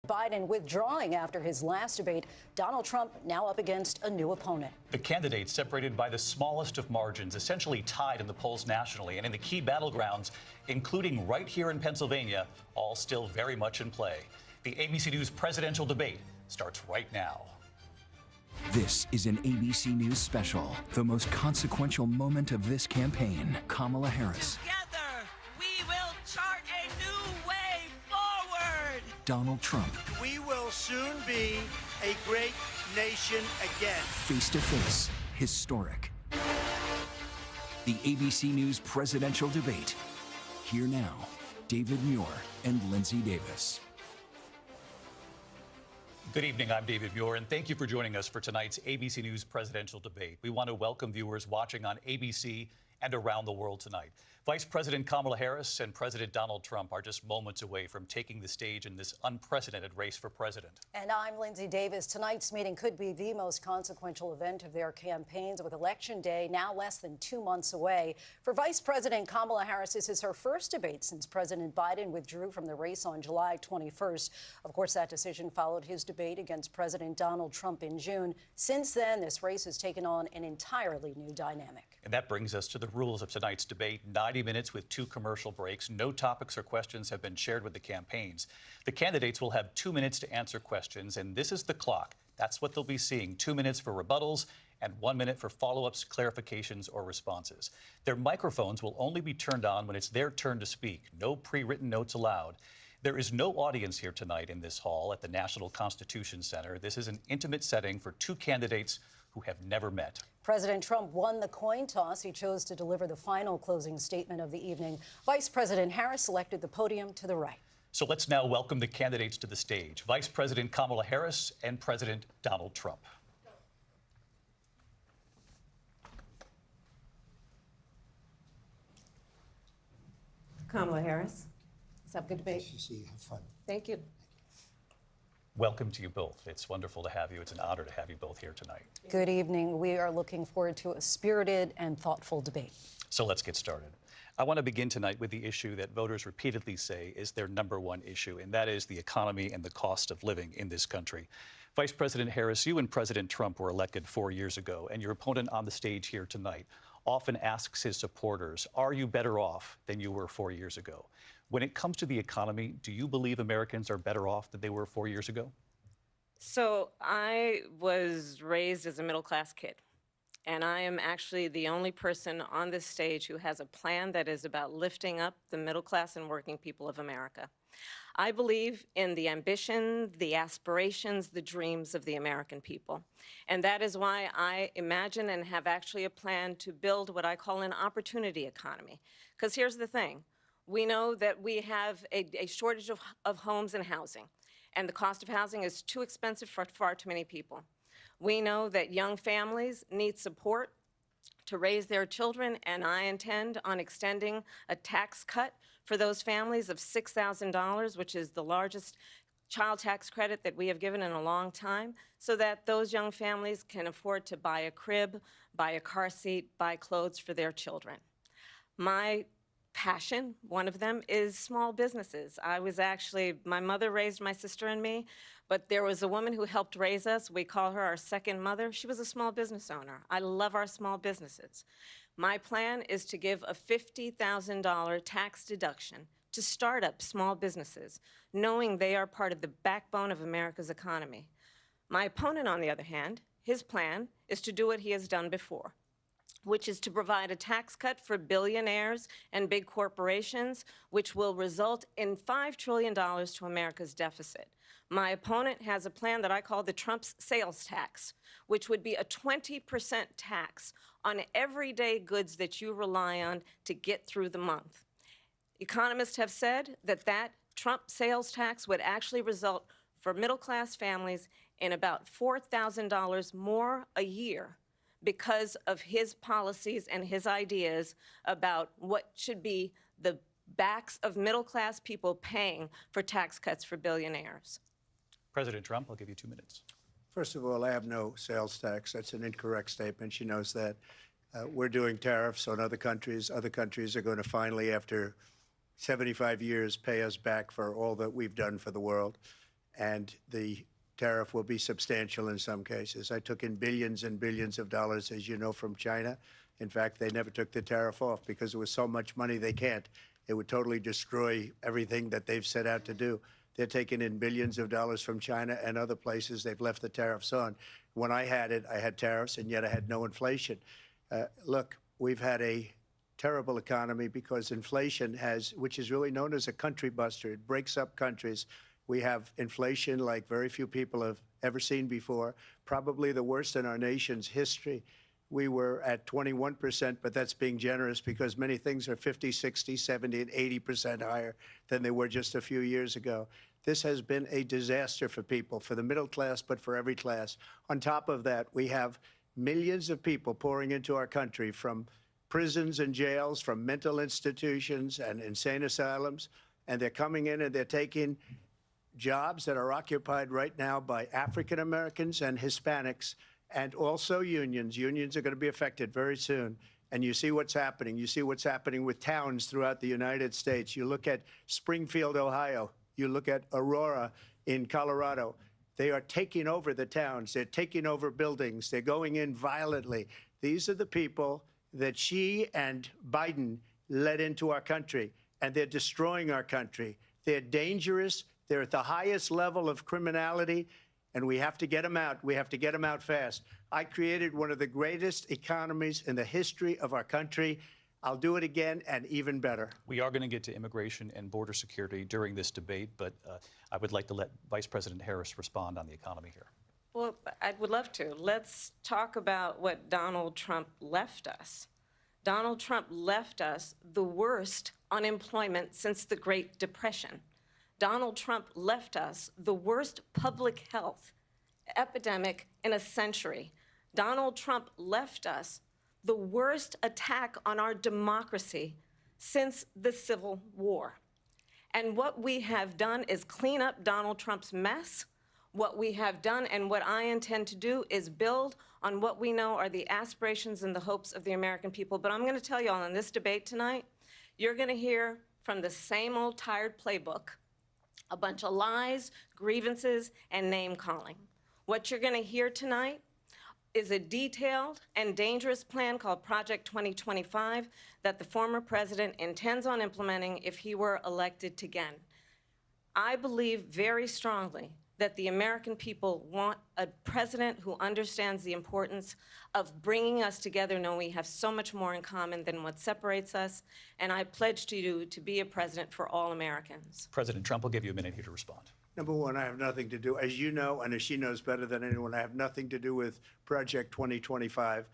Biden withdrawing after his last debate. Donald Trump now up against a new opponent. The candidates separated by the smallest of margins, essentially tied in the polls nationally and in the key battlegrounds, including right here in Pennsylvania, all still very much in play. The ABC News presidential debate starts right now. This is an ABC News special, the most consequential moment of this campaign. Kamala Harris. Together, we will chart a new way forward. Donald Trump. We will soon be a great nation again. Face to face, historic. The ABC News presidential debate. Here now, David Muir and Lindsay Davis. Good evening, I'm David Muir, and thank you for joining us for tonight's ABC News presidential debate. We want to welcome viewers watching on ABC and around the world tonight. Vice President Kamala Harris and President Donald Trump are just moments away from taking the stage in this unprecedented race for president. And I'm Lindsay Davis. Tonight's meeting could be the most consequential event of their campaigns, with Election Day now less than 2 months away. For Vice President Kamala Harris, this is her first debate since President Biden withdrew from the race on July 21st. Of course, that decision followed his debate against President Donald Trump in June. Since then, this race has taken on an entirely new dynamic. And that brings us to the rules of tonight's debate. 90 minutes with 2 commercial breaks. No topics or questions have been shared with the campaigns. The candidates will have 2 minutes to answer questions, and this is the clock. That's what they'll be seeing. 2 minutes for rebuttals and 1 minute for follow-ups, clarifications, or responses. Their microphones will only be turned on when it's their turn to speak. No pre-written notes allowed. There is no audience here tonight in this hall at the National Constitution Center. This is an intimate setting for 2 candidates who have never met. President Trump won the coin toss. He chose to deliver the final closing statement of the evening. Vice President Harris selected the podium to the right. So let's now welcome the candidates to the stage. Vice President Kamala Harris and President Donald Trump. Kamala Harris. Let's have a good debate. Nice to see you. Have fun. Thank you. Welcome to you both. It's wonderful to have you. It's an honor to have you both here tonight. Good evening. We are looking forward to a spirited and thoughtful debate. So let's get started. I want to begin tonight with the issue that voters repeatedly say is their #1 issue, and that is the economy and the cost of living in this country. Vice President Harris, you and President Trump were elected 4 years ago, and your opponent on the stage here tonight often asks his supporters, are you better off than you were 4 years ago? When it comes to the economy, do you believe Americans are better off than they were 4 years ago? So I was raised as a middle-class kid, and I am actually the only person on this stage who has a plan that is about lifting up the middle class and working people of America. I believe in the ambition, the aspirations, the dreams of the American people. And that is why I imagine and have actually a plan to build what I call an opportunity economy. Because here's the thing. We know that we have a shortage of homes and housing, and the cost of housing is too expensive for far too many people. We know that young families need support to raise their children, and I intend on extending a tax cut for those families of $6,000, which is the largest child tax credit that we have given in a long time, so that those young families can afford to buy a crib, buy a car seat, buy clothes for their children. My passion, one of them, is small businesses. My mother raised my sister and me, but there was a woman who helped raise us. We call her our second mother. She was a small business owner. I love our small businesses. My plan is to give a $50,000 tax deduction to start up small businesses, knowing they are part of the backbone of America's economy. My opponent, on the other hand, his plan is to do what he has done before, which is to provide a tax cut for billionaires and big corporations, which will result in $5 trillion to America's deficit. My opponent has a plan that I call the Trump's sales tax, which would be a 20% tax on everyday goods that you rely on to get through the month. Economists have said that Trump sales tax would actually result for middle-class families in about $4,000 more a year because of his policies and his ideas about what should be the backs of middle-class people paying for tax cuts for billionaires. President Trump, I'll give you 2 minutes. First of all, I have no sales tax. That's an incorrect statement. She knows that. We're doing tariffs on other countries. Other countries are going to finally, after 75 years, pay us back for all that we've done for the world. and the tariff will be substantial in some cases. I took in billions and billions of dollars, as you know, from China. In fact, they never took the tariff off because there was so much money they can't. It would totally destroy everything that they've set out to do. They're taking in billions of dollars from China and other places. They've left the tariffs on. When I had it, I had tariffs, and yet I had no inflation. Look, we've had a terrible economy because inflation has, which is really known as a country buster. It breaks up countries. We have inflation like very few people have ever seen before, probably the worst in our nation's history. We were at 21%, but that's being generous because many things are 50, 60, 70, and 80% higher than they were just a few years ago. This has been a disaster for people, for the middle class, but for every class. On top of that, we have millions of people pouring into our country from prisons and jails, from mental institutions and insane asylums, and they're coming in and they're taking jobs that are occupied right now by African Americans and Hispanics, and also unions. Unions are going to be affected very soon. And you see what's happening. You see what's happening with towns throughout the United States. You look at Springfield, Ohio. You look at Aurora in Colorado. They are taking over the towns. They're taking over buildings. They're going in violently. These are the people that Xi and Biden led into our country, and they're destroying our country. They're dangerous. They're at the highest level of criminality, and we have to get them out. We have to get them out fast. I created one of the greatest economies in the history of our country. I'll do it again and even better. We are going to get to immigration and border security during this debate, but I would like to let Vice President Harris respond on the economy here. Well, I would love to. Let's talk about what Donald Trump left us. Donald Trump left us the worst unemployment since the Great Depression. Donald Trump left us the worst public health epidemic in a century. Donald Trump left us the worst attack on our democracy since the Civil War. And what we have done is clean up Donald Trump's mess. What we have done and what I intend to do is build on what we know are the aspirations and the hopes of the American people. But I'm going to tell you all in this debate tonight, you're going to hear from the same old tired playbook, a bunch of lies, grievances, and name-calling. What you're going to hear tonight is a detailed and dangerous plan called Project 2025 that the former president intends on implementing if he were elected again. I believe very strongly that the American people want a president who understands the importance of bringing us together, knowing we have so much more in common than what separates us. And I pledge to you to be a president for all Americans. President Trump will give you a minute here to respond. Number one, I have nothing to do, as you know, and as she knows better than anyone, I have nothing to do with Project 2025.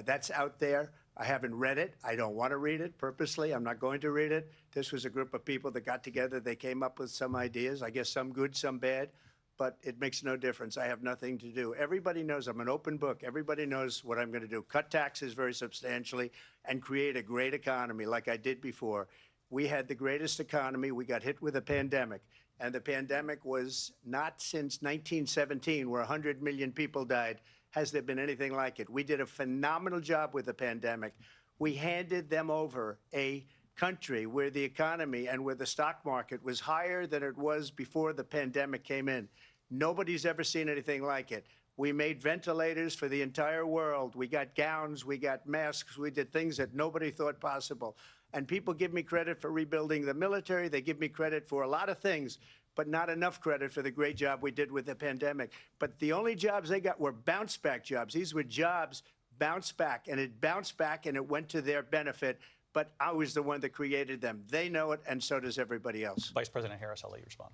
That's out there. I haven't read it. I don't want to read it purposely. I'm not going to read it. This was a group of people that got together. They came up with some ideas, I guess some good, some bad. But it makes no difference. I have nothing to do. Everybody knows I'm an open book. Everybody knows what I'm going to do. Cut taxes very substantially and create a great economy like I did before. We had the greatest economy. We got hit with a pandemic. And the pandemic was not since 1917, where 100 million people died, has there been anything like it. We did a phenomenal job with the pandemic. We handed them over a country where the economy and where the stock market was higher than it was before the pandemic came in. Nobody's ever seen anything like it. We made ventilators for the entire world. We got gowns, we got masks, we did things that nobody thought possible. And people give me credit for rebuilding the military. They give me credit for a lot of things, but not enough credit for the great job we did with the pandemic. But the only jobs they got were bounce back jobs. These were jobs bounced back, and it bounced back and it went to their benefit. But I was the one that created them. They know it, and so does everybody else. Vice President Harris, I'll let you respond.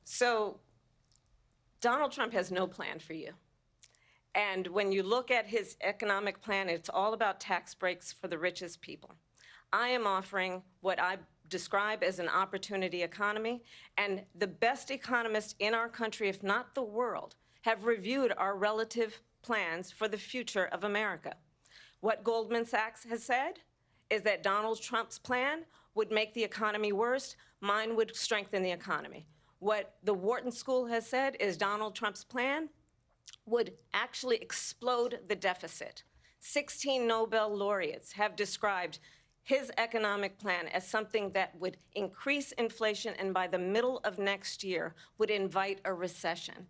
So Donald Trump has no plan for you. And when you look at his economic plan, it's all about tax breaks for the richest people. I am offering what I describe as an opportunity economy, and the best economists in our country, if not the world, have reviewed our relative plans for the future of America. What Goldman Sachs has said is that Donald Trump's plan would make the economy worse. Mine would strengthen the economy. What the Wharton School has said is Donald Trump's plan would actually explode the deficit. 16 Nobel laureates have described his economic plan as something that would increase inflation and by the middle of next year would invite a recession.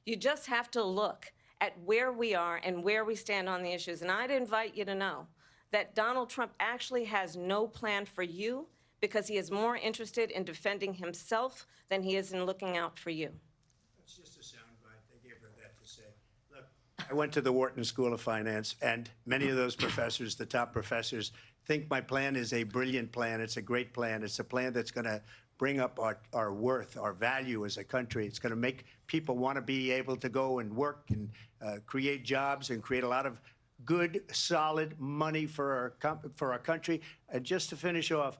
You just have to look at where we are and where we stand on the issues. And I'd invite you to know that Donald Trump actually has no plan for you because he is more interested in defending himself than he is in looking out for you. That's just a soundbite. They gave her that to say. Look, I went to the Wharton School of Finance, and many of those professors, the top professors, think my plan is a brilliant plan. It's a great plan. It's a plan that's going to bring up our worth, our value as a country. It's going to make people want to be able to go and work and create jobs and create a lot of good, solid money for our country. And just to finish off,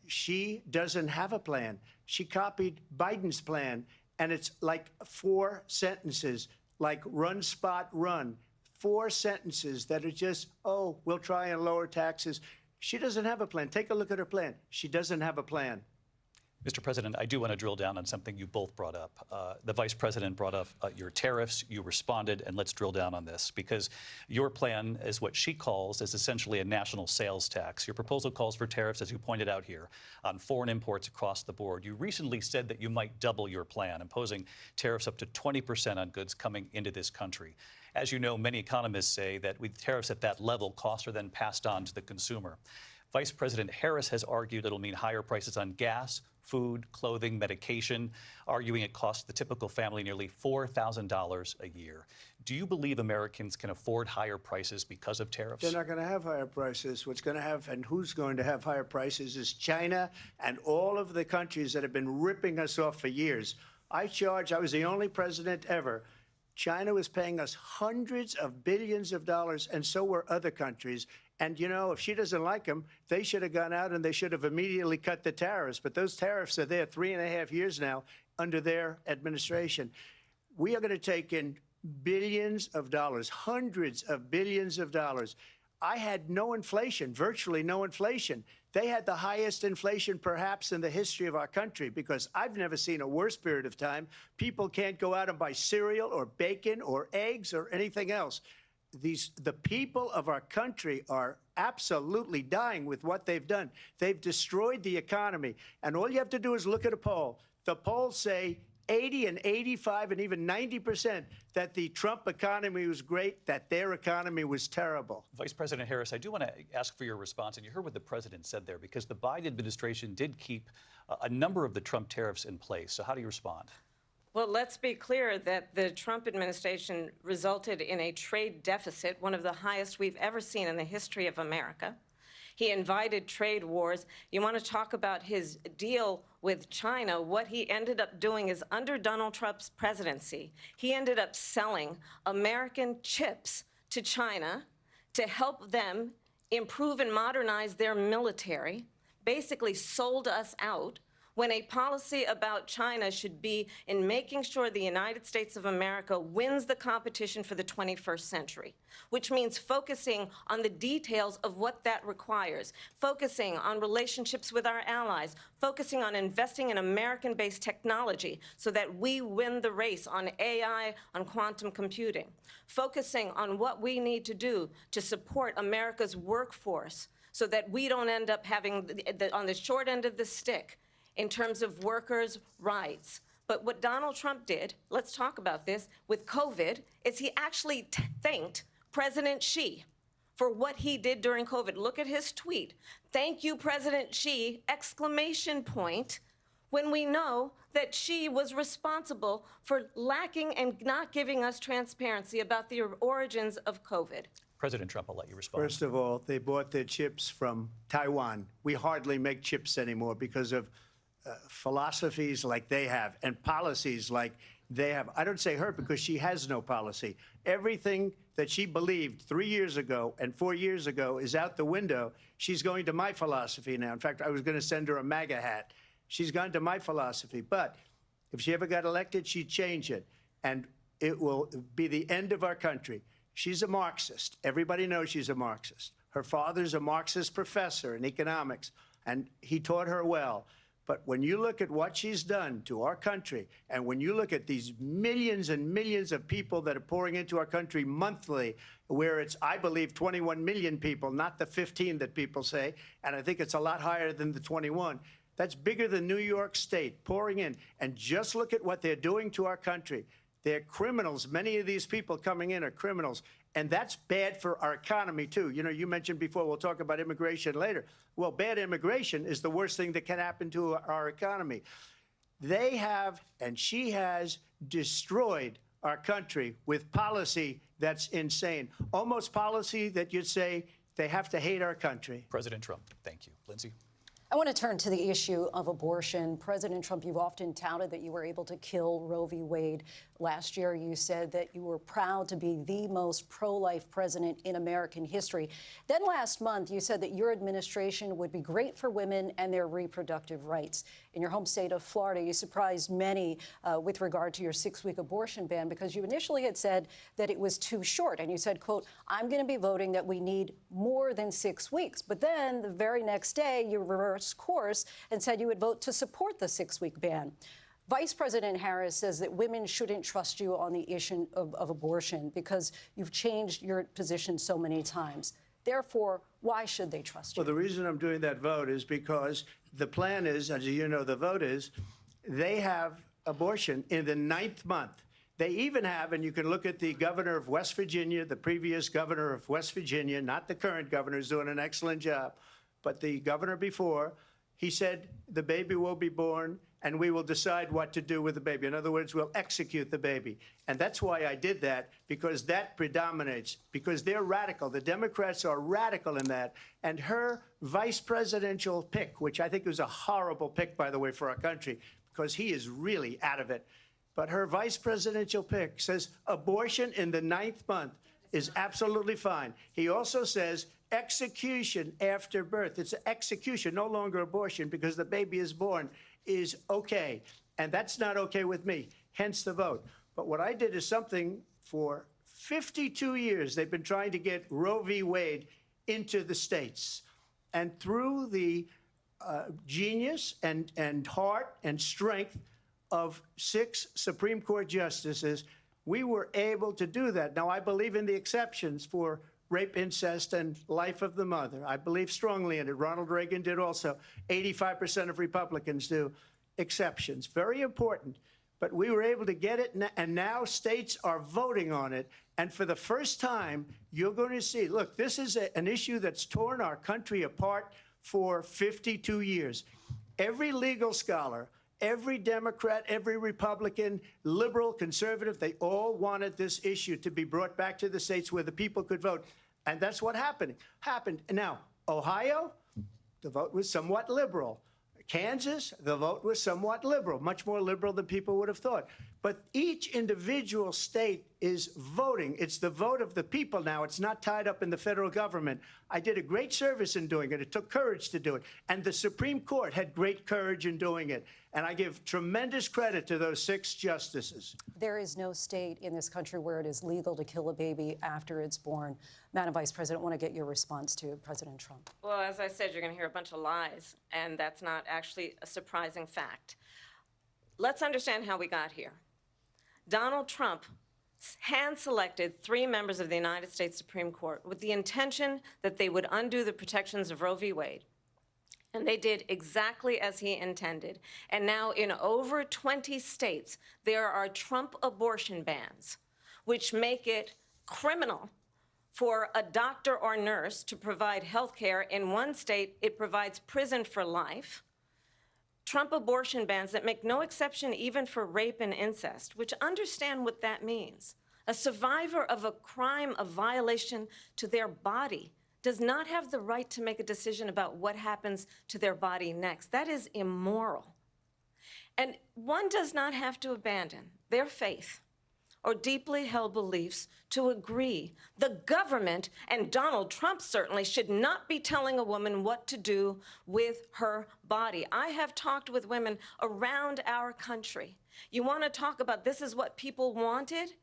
she doesn't have a plan. She copied Biden's plan, and it's like 4 sentences, like run, spot, run. 4 sentences that are just, oh, we'll try and lower taxes. She doesn't have a plan. Take a look at her plan. She doesn't have a plan. Mr. President, I do want to drill down on something you both brought up. The Vice President brought up your tariffs. You responded, and let's drill down on this, because your plan is what she calls is essentially a national sales tax. Your proposal calls for tariffs, as you pointed out here, on foreign imports across the board. You recently said that you might double your plan, imposing tariffs up to 20% on goods coming into this country. As you know, many economists say that with tariffs at that level, costs are then passed on to the consumer. Vice President Harris has argued it'll mean higher prices on gas, food, clothing, medication, arguing it costs the typical family nearly $4,000 a year. Do you believe Americans can afford higher prices because of tariffs? They're not going to have higher prices. What's going to have and who's going to have higher prices is China and all of the countries that have been ripping us off for years. I was the only president ever. China was paying us hundreds of billions of dollars, and so were other countries. And, you know, if she doesn't like them, they should have gone out and they should have immediately cut the tariffs. But those tariffs are there 3.5 years now under their administration. We are going to take in billions of dollars, hundreds of billions of dollars. I had no inflation, virtually no inflation. They had the highest inflation perhaps in the history of our country, because I've never seen a worse period of time. People can't go out and buy cereal or bacon or eggs or anything else. The people of our country are absolutely dying with what they've done. They've destroyed the economy. And all you have to do is look at a poll. The polls say 80 and 85 and even 90% that the Trump economy was great, that their economy was terrible. Vice President Harris, I do want to ask for your response. And you heard what the president said there, because the Biden administration did keep a number of the Trump tariffs in place. So how do you respond? Well, let's be clear that the Trump administration resulted in a trade deficit, one of the highest we've ever seen in the history of America. He invited trade wars. You want to talk about his deal with China? What he ended up doing is, under Donald Trump's presidency, he ended up selling American chips to China to help them improve and modernize their military, basically sold us out, when a policy about China should be in making sure the United States of America wins the competition for the 21st century, which means focusing on the details of what that requires, focusing on relationships with our allies, focusing on investing in American-based technology so that we win the race on AI, on quantum computing, focusing on what we need to do to support America's workforce so that we don't end up having on the short end of the stick in terms of workers' rights. But what Donald Trump did, let's talk about this, with COVID, is he actually thanked President Xi for what he did during COVID. Look at his tweet. Thank you, President Xi, exclamation point, when we know that Xi was responsible for lacking and not giving us transparency about the origins of COVID. President Trump, I'll let you respond. First of all, they bought their chips from Taiwan. We hardly make chips anymore because of philosophies like they have and policies like they have. I don't say her because she has no policy. Everything that she believed 3 years ago and 4 years ago is out the window. She's going to my philosophy now. In fact, I was going to send her a MAGA hat. She's gone to my philosophy. But if she ever got elected, she'd change it. And it will be the end of our country. She's a Marxist. Everybody knows she's a Marxist. Her father's a Marxist professor in economics, and he taught her well. But when you look at what she's done to our country, and when you look at these millions and millions of people that are pouring into our country monthly, where it's, I believe, 21 million people, not the 15 that people say, and I think it's a lot higher than the 21. That's bigger than New York State pouring in. And just look at what they're doing to our country. They're criminals. Many of these people coming in are criminals. And that's bad for our economy, too. You know, you mentioned before, we'll talk about immigration later. Well, bad immigration is the worst thing that can happen to our economy. They have, and she has, destroyed our country with policy that's insane. Almost policy that you'd say they have to hate our country. President Trump, thank you. Lindsay? I want to turn to the issue of abortion. President Trump, you've often touted that you were able to kill Roe v. Wade. Last year, you said that you were proud to be the most pro-life president in American history. Then last month, you said that your administration would be great for women and their reproductive rights. In your home state of Florida, you surprised many with regard to your 6-week abortion ban because you initially had said that it was too short. And you said, quote, I'm going to be voting that we need more than 6 weeks. But then the very next day, you reversed course and said you would vote to support the 6-week ban. Vice President Harris says that women shouldn't trust you on the issue of abortion because you've changed your position so many times. Therefore, why should they trust you? Well, the reason I'm doing that vote is because the plan is, as you know, the vote is, they have abortion in the 9th month. They even have, and you can look at the governor of West Virginia, the previous governor of West Virginia, not the current governor, who's doing an excellent job, but the governor before, he said the baby will be born and we will decide what to do with the baby. In other words, we'll execute the baby. And that's why I did that, because that predominates, because they're radical. The Democrats are radical in that. And her vice presidential pick, which I think was a horrible pick, by the way, for our country, because he is really out of it. But her vice presidential pick says abortion in the 9th month is absolutely fine. He also says execution after birth. It's execution, no longer abortion, because the baby is born, is okay. And that's not okay with me, hence the vote. But what I did is something for 52 years. They've been trying to get Roe v. Wade into the states. And through the genius and heart and strength of 6 Supreme Court justices, we were able to do that. Now, I believe in the exceptions for rape, incest, and life of the mother. I believe strongly in it. Ronald Reagan did also. 85% of Republicans do. Exceptions. Very important. But we were able to get it, and now states are voting on it. And for the first time, you're going to see, look, this is an issue that's torn our country apart for 52 years. Every legal scholar, every Democrat, every Republican, liberal, conservative, they all wanted this issue to be brought back to the states where the people could vote. And that's what happened. Now, Ohio, the vote was somewhat liberal. Kansas, the vote was somewhat liberal, much more liberal than people would have thought. But each individual state is voting. It's the vote of the people now. It's not tied up in the federal government. I did a great service in doing it. It took courage to do it. And the Supreme Court had great courage in doing it. And I give tremendous credit to those 6 justices. There is no state in this country where it is legal to kill a baby after it's born. Madam Vice President, I want to get your response to President Trump. Well, as I said, you're going to hear a bunch of lies, and that's not actually a surprising fact. Let's understand how we got here. Donald Trump hand-selected 3 members of the United States Supreme Court with the intention that they would undo the protections of Roe v. Wade. And they did exactly as he intended. And now in over 20 states, there are Trump abortion bans, which make it criminal for a doctor or nurse to provide health care. In one state, it provides prison for life. Trump abortion bans that make no exception even for rape and incest, which understand what that means. A survivor of a crime of violation to their body does not have the right to make a decision about what happens to their body next. That is immoral. And one does not have to abandon their faith or deeply held beliefs to agree. The government, and Donald Trump certainly, should not be telling a woman what to do with her body. I have talked with women around our country. You want to talk about this is what people wanted?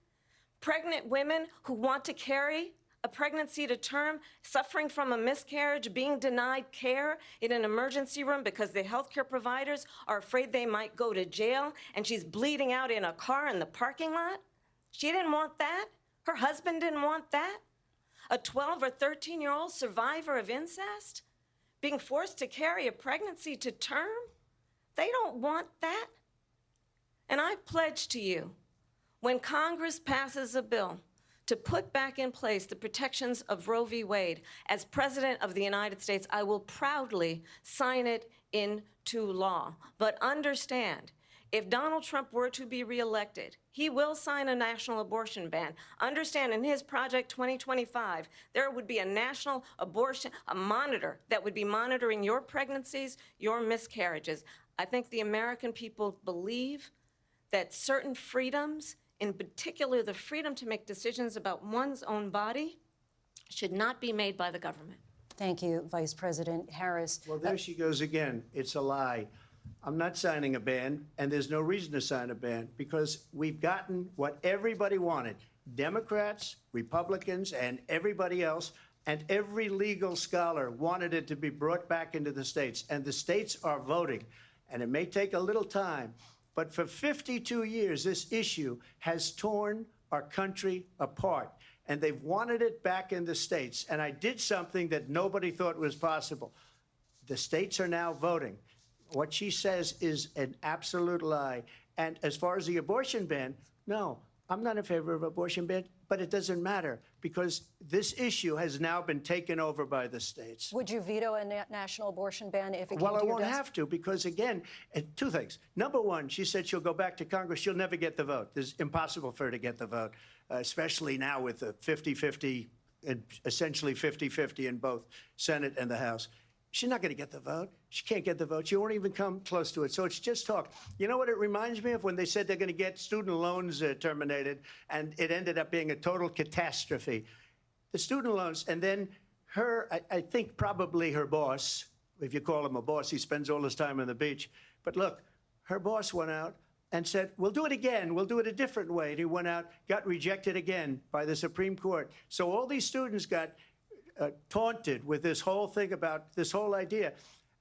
Pregnant women who want to carry a pregnancy to term, suffering from a miscarriage, being denied care in an emergency room because the healthcare providers are afraid they might go to jail, and she's bleeding out in a car in the parking lot? She didn't want that. Her husband didn't want that. A 12 or 13-year-old survivor of incest being forced to carry a pregnancy to term? They don't want that. And I pledge to you, when Congress passes a bill to put back in place the protections of Roe v. Wade, as President of the United States, I will proudly sign it into law. But understand, if Donald Trump were to be reelected, he will sign a national abortion ban. Understand, in his Project 2025, there would be a national abortion, a monitor that would be monitoring your pregnancies, your miscarriages. I think the American people believe that certain freedoms, in particular the freedom to make decisions about one's own body, should not be made by the government. Thank you, Vice President Harris. Well, there she goes again. It's a lie. I'm not signing a ban, and there's no reason to sign a ban because we've gotten what everybody wanted. Democrats, Republicans, and everybody else, and every legal scholar wanted it to be brought back into the states, and the states are voting. And it may take a little time, but for 52 years, this issue has torn our country apart, and they've wanted it back in the states. And I did something that nobody thought was possible. The states are now voting. What she says is an absolute lie. And as far as the abortion ban, no, I'm not in favor of abortion ban, but it doesn't matter because this issue has now been taken over by the states. Would you veto a national abortion ban if it came Well, to I your won't desk? have to because, again, two things. Number one, she said she'll go back to Congress. She'll never get the vote. It's impossible for her to get the vote, especially now with the 50-50, essentially 50-50 in both Senate and the House. She's not going to get the vote. She can't get the vote. She won't even come close to it. So it's just talk. You know what it reminds me of? When they said they're going to get student loans terminated, and it ended up being a total catastrophe. The student loans, and then her, I think probably her boss, if you call him a boss, he spends all his time on the beach. But look, her boss went out and said, we'll do it again. We'll do it a different way. And he went out, got rejected again by the Supreme Court. So all these students got taunted with this whole thing about this whole idea.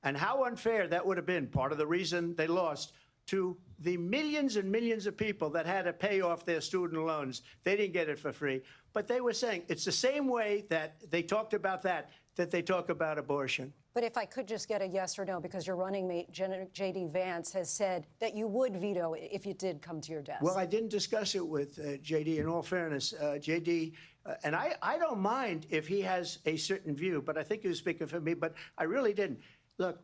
And how unfair that would have been, part of the reason they lost, to the millions and millions of people that had to pay off their student loans. They didn't get it for free. But they were saying it's the same way that they talked about that they talk about abortion. But if I could just get a yes or no, because your running mate, J.D. Vance, has said that you would veto it if it did come to your desk. Well, I didn't discuss it with J.D. In all fairness, J.D., and I don't mind if he has a certain view, but I think he was speaking for me, but I really didn't. Look,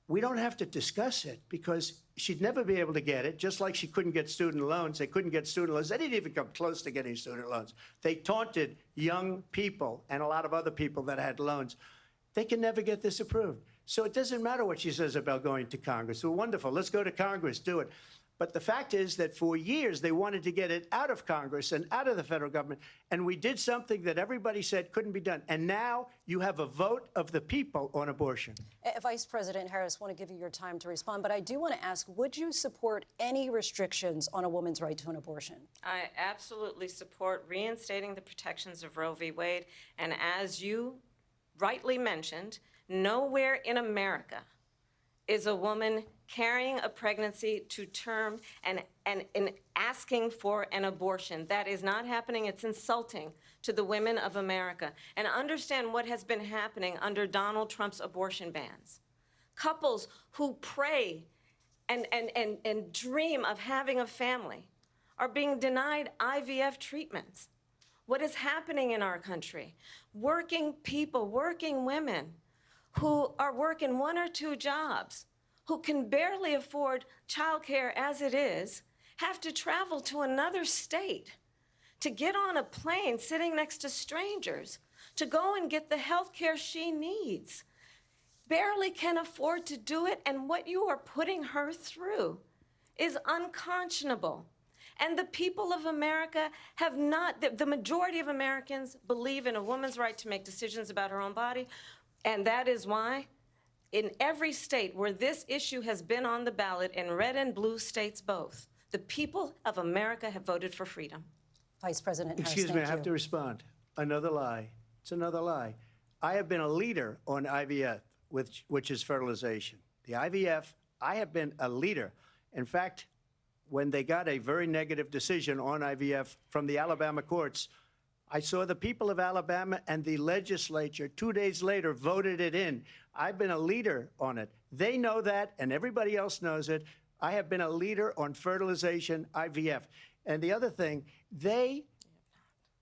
we don't have to discuss it because she'd never be able to get it, just like she couldn't get student loans. They couldn't get student loans. They didn't even come close to getting student loans. They taunted young people and a lot of other people that had loans. They can never get this approved. So it doesn't matter what she says about going to Congress. Well, wonderful. Let's go to Congress, do it. But the fact is that for years they wanted to get it out of Congress and out of the federal government, and we did something that everybody said couldn't be done. And now you have a vote of the people on abortion. Vice President Harris, I want to give you your time to respond, but I do want to ask, would you support any restrictions on a woman's right to an abortion? I absolutely support reinstating the protections of Roe v. Wade. And as you rightly mentioned, nowhere in America is a woman carrying a pregnancy to term and asking for an abortion. That is not happening. It's insulting to the women of America. And understand what has been happening under Donald Trump's abortion bans. Couples who pray and dream of having a family are being denied IVF treatments. What is happening in our country? Working people, working women who are working 1 or 2 jobs, who can barely afford childcare as it is, have to travel to another state to get on a plane sitting next to strangers to go and get the health care she needs. Barely can afford to do it, and what you are putting her through is unconscionable. And the people of America have not, the majority of Americans believe in a woman's right to make decisions about her own body, and that is why in every state where this issue has been on the ballot, in red and blue states both, the people of America have voted for freedom. Vice President Harris, Excuse me, I thank have you. to respond. Another lie. It's another lie. I have been a leader on IVF, which is fertilization. The IVF, I have been a leader. In fact, when they got a very negative decision on IVF from the Alabama courts, I saw the people of Alabama and the legislature 2 days later voted it in. I've been a leader on it. They know that, and everybody else knows it. I have been a leader on fertilization, IVF. And the other thing,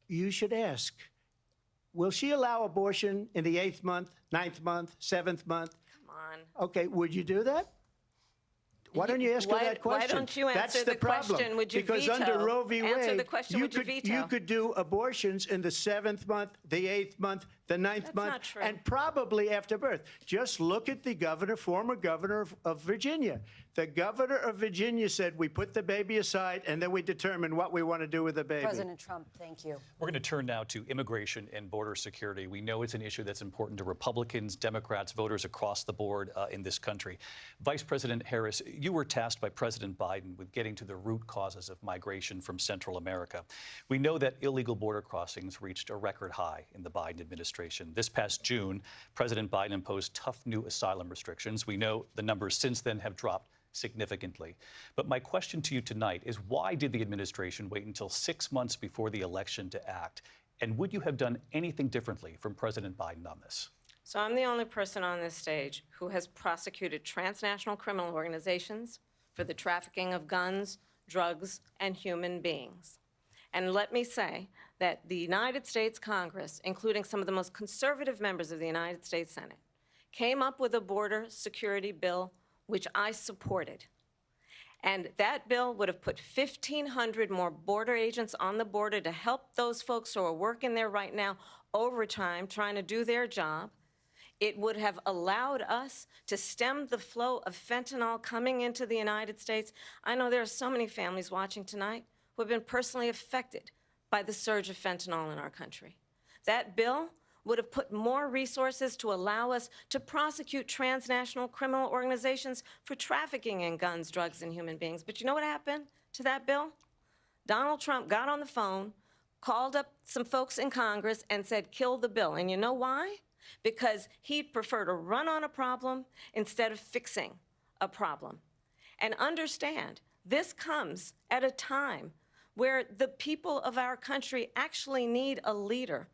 you should ask, will she allow abortion in the 8th month, 9th month, 7th month? Come on. Okay, would you do that? Why don't you ask her that question? Why don't you answer That's the problem. question? Would you because veto? under Roe v. Wade, Answer the question, would you veto? you could do abortions in the 7th month, the 8th month, the 9th That's month, not true. and probably after birth. Just look at the governor, former governor of Virginia. The governor of Virginia said, we put the baby aside, and then we determine what we want to do with the baby. President Trump, thank you. We're going to turn now to immigration and border security. We know it's an issue that's important to Republicans, Democrats, voters across the board in this country. Vice President Harris, you were tasked by President Biden with getting to the root causes of migration from Central America. We know that illegal border crossings reached a record high in the Biden administration. This past June, President Biden imposed tough new asylum restrictions. We know the numbers since then have dropped significantly. But my question to you tonight is, why did the administration wait until 6 months before the election to act? And would you have done anything differently from President Biden on this? So I'm the only person on this stage who has prosecuted transnational criminal organizations for the trafficking of guns, drugs, and human beings. And let me say that the United States Congress, including some of the most conservative members of the United States Senate, came up with a border security bill which I supported. And that bill would have put 1,500 more border agents on the border to help those folks who are working there right now overtime, trying to do their job. It would have allowed us to stem the flow of fentanyl coming into the United States. I know there are so many families watching tonight who have been personally affected by the surge of fentanyl in our country. That bill would have put more resources to allow us to prosecute transnational criminal organizations for trafficking in guns, drugs, and human beings. But you know what happened to that bill? Donald Trump got on the phone, called up some folks in Congress, and said, kill the bill. And you know why? Because he'd prefer to run on a problem instead of fixing a problem. And understand, this comes at a time where the people of our country actually need a leader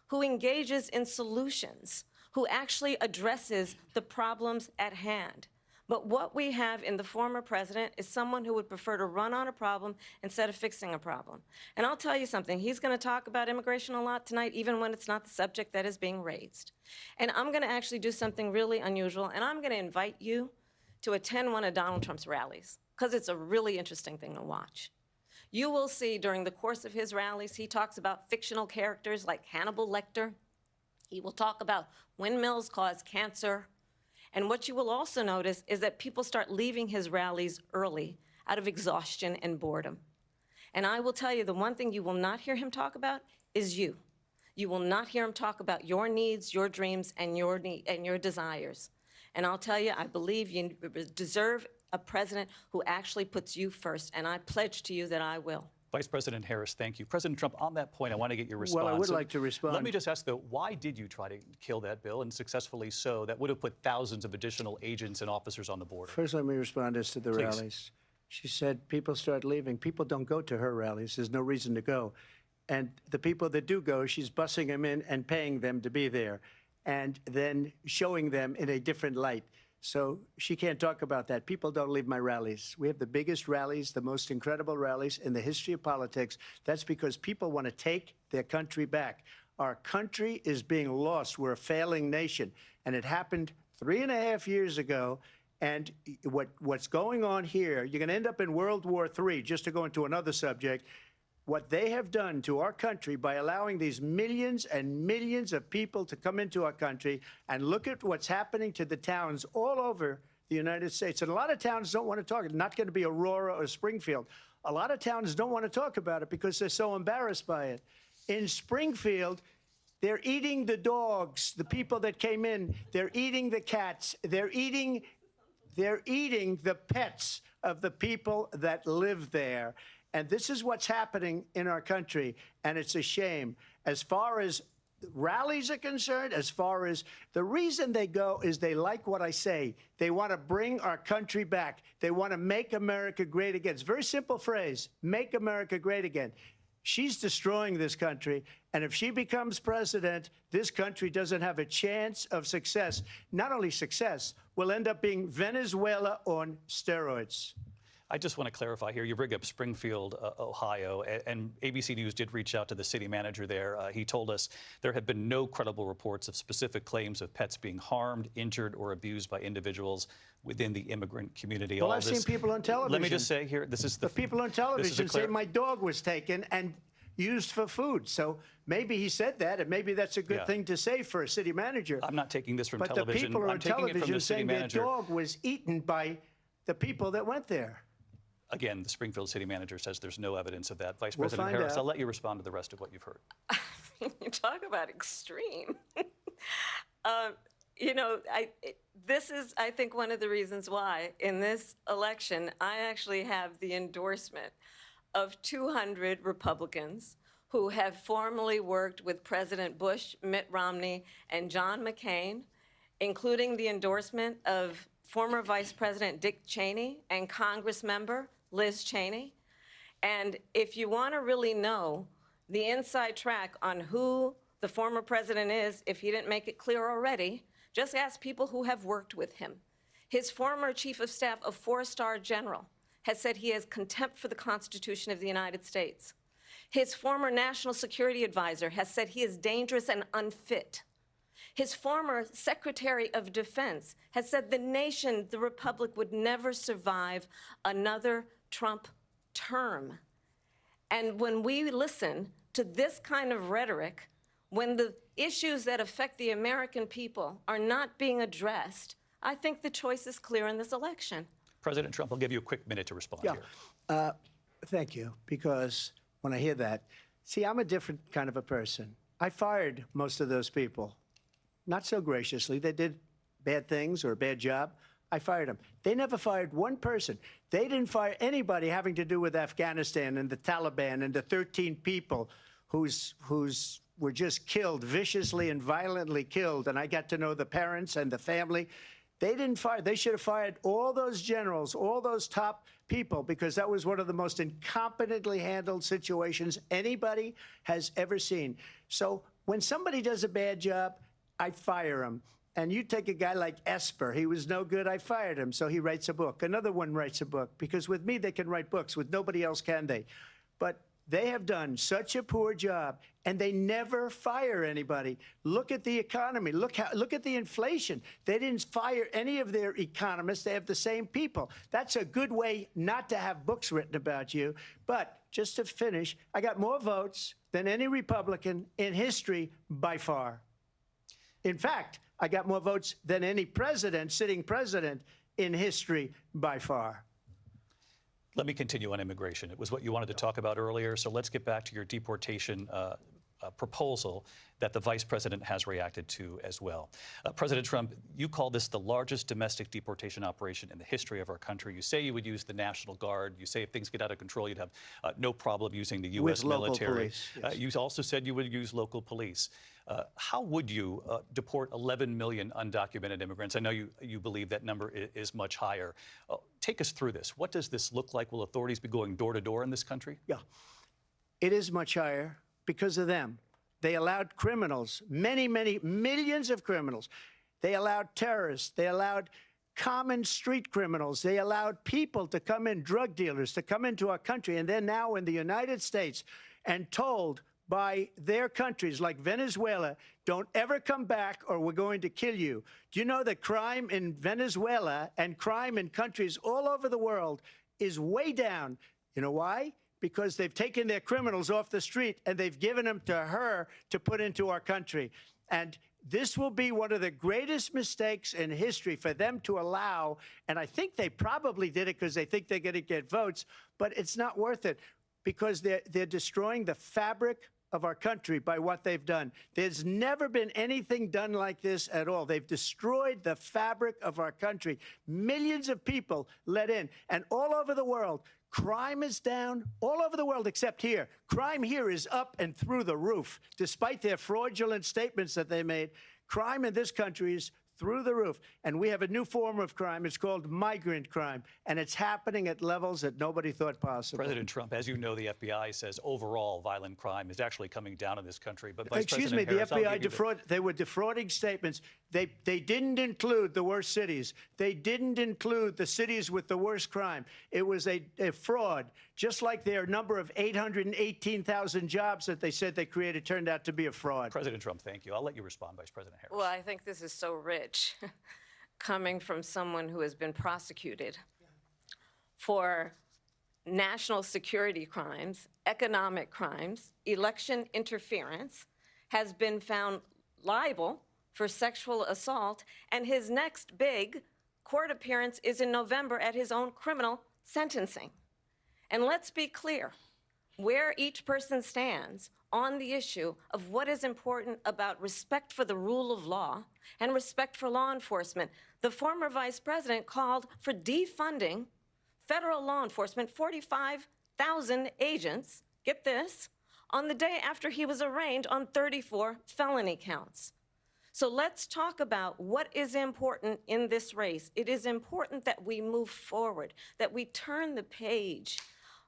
who engages in solutions, who actually addresses the problems at hand. But what we have in the former president is someone who would prefer to run on a problem instead of fixing a problem. And I'll tell you something, he's going to talk about immigration a lot tonight, even when it's not the subject that is being raised. And I'm going to actually do something really unusual, and I'm going to invite you to attend one of Donald Trump's rallies, because it's a really interesting thing to watch. You will see during the course of his rallies, he talks about fictional characters like Hannibal Lecter. He will talk about windmills cause cancer. And what you will also notice is that people start leaving his rallies early out of exhaustion and boredom. And I will tell you, the one thing you will not hear him talk about is you. You will not hear him talk about your needs, your dreams, and your desires. And I'll tell you, I believe you deserve a president who actually puts you first, and I pledge to you that I will. Vice President Harris, thank you. President Trump, on that point, I want to get your response. Well, I would like to respond. Let me just ask, though, why did you try to kill that bill, and successfully so, that would have put thousands of additional agents and officers on the border? First, let me respond as to the Please. rallies. She said people start leaving. People don't go to her rallies. There's no reason to go. And the people that do go, she's bussing them in and paying them to be there, and then showing them in a different light. So she can't talk about that. People don't leave my rallies. We have the biggest rallies, the most incredible rallies in the history of politics. That's because people want to take their country back. Our country is being lost. We're a failing nation. And it happened 3.5 years ago. And what's going on here, you're going to end up in World War III, just to go into another subject. What they have done to our country by allowing these millions and millions of people to come into our country, and look at what's happening to the towns all over the United States. And a lot of towns don't want to talk. It's not going to be Aurora or Springfield. A lot of towns don't want to talk about it because they're so embarrassed by it. In Springfield, they're eating the dogs, the people that came in. They're eating the cats. They're eating the pets of the people that live there. And this is what's happening in our country, and it's a shame. As far as rallies are concerned, as far as the reason they go is they like what I say. They want to bring our country back. They want to make America great again. It's a very simple phrase, make America great again. She's destroying this country, and if she becomes president, this country doesn't have a chance of success. Not only success, we'll end up being Venezuela on steroids. I just want to clarify here. You bring up Springfield, Ohio, and ABC News did reach out to the city manager there. He told us there have been no credible reports of specific claims of pets being harmed, injured, or abused by individuals within the immigrant community. Well, I've seen people on television. Let me just say here, this is the people on television say my dog was taken and used for food. So maybe he said that, and maybe that's a good thing to say for a city manager. I'm not taking this from but television. But the people I'm on taking it from television the city saying manager. their dog was eaten by the people that went there. Again, the Springfield city manager says there's no evidence of that. Vice We'll President find Harris, out. I'll let you respond to the rest of what you've heard. You talk about extreme. This is, I think, one of the reasons why in this election, I actually have the endorsement of 200 Republicans who have formerly worked with President Bush, Mitt Romney, and John McCain, including the endorsement of former Vice President Dick Cheney and Congress member Liz Cheney. And if you want to really know the inside track on who the former president is, if he didn't make it clear already, just ask people who have worked with him. His former chief of staff, a four-star general, has said he has contempt for the Constitution of the United States. His former national security advisor has said he is dangerous and unfit. His former Secretary of Defense has said the nation, the Republic, would never survive another Trump term. And when we listen to this kind of rhetoric, when the issues that affect the American people are not being addressed, I think the choice is clear in this election. President Trump, I'll give you a quick minute to respond here. Thank you, because when I hear that, see, I'm a different kind of a person. I fired most of those people. Not so graciously. They did bad things or a bad job. I fired them. They never fired one person. They didn't fire anybody having to do with Afghanistan and the Taliban and the 13 people who's were just killed, viciously and violently killed. And I got to know the parents and the family. They didn't fire. They should have fired all those generals, all those top people, because that was one of the most incompetently handled situations anybody has ever seen. So when somebody does a bad job, I fire him. And you take a guy like Esper. He was no good. I fired him. So he writes a book. Another one writes a book. Because with me, they can write books. With nobody else can they. But they have done such a poor job, and they never fire anybody. Look at the economy. Look at the inflation. They didn't fire any of their economists. They have the same people. That's a good way not to have books written about you. But just to finish, I got more votes than any Republican in history by far. In fact, I got more votes than any president, sitting president, in history by far. Let me continue on immigration. It was what you wanted to talk about earlier, so let's get back to your deportation proposal that the vice president has reacted to as well. President Trump, you call this the largest domestic deportation operation in the history of our country. You say you would use the National Guard. You say if things get out of control, you'd have no problem using the U.S. military. Police, yes. You also said you would use local police. How would you deport 11 million undocumented immigrants? I know you believe that number is much higher. Take us through this. What does this look like? Will authorities be going door to door in this country? Yeah, it is much higher because of them. They allowed criminals, many, many millions of criminals. They allowed terrorists. They allowed common street criminals. They allowed people to come in, drug dealers, to come into our country. And they're now in the United States and told by their countries like Venezuela, don't ever come back or we're going to kill you. Do you know that crime in Venezuela and crime in countries all over the world is way down? You know why? Because they've taken their criminals off the street and they've given them to her to put into our country. And this will be one of the greatest mistakes in history for them to allow. And I think they probably did it because they think they're going to get votes, but it's not worth it because they're destroying the fabric of our country by what they've done. There's never been anything done like this at all. They've destroyed the fabric of our country. Millions of people let in, and all over the world, Crime is down all over the world except here. Crime here is up and through the roof. Despite their fraudulent statements that they made, crime in this country is through the roof. And we have a new form of crime. It's called migrant crime. And it's happening at levels that nobody thought possible. President Trump, as you know, the FBI says overall violent crime is actually coming down in this country. But Excuse me, the FBI they were defrauding statements. They didn't include the worst cities. They didn't include the cities with the worst crime. It was a fraud, just like their number of 818,000 jobs that they said they created turned out to be a fraud. President Trump, thank you. I'll let you respond, Vice President Harris. Well, I think this is so rich, coming from someone who has been prosecuted for national security crimes, economic crimes, election interference, has been found liable for sexual assault, and his next big court appearance is in November at his own criminal sentencing. And let's be clear, where each person stands on the issue of what is important about respect for the rule of law and respect for law enforcement. The former vice president called for defunding federal law enforcement, 45,000 agents, get this, on the day after he was arraigned on 34 felony counts. So let's talk about what is important in this race. It is important that we move forward, that we turn the page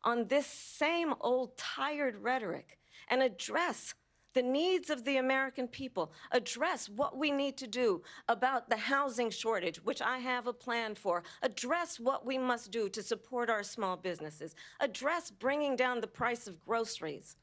on this same old tired rhetoric and address the needs of the American people, address what we need to do about the housing shortage, which I have a plan for, address what we must do to support our small businesses, address bringing down the price of groceries.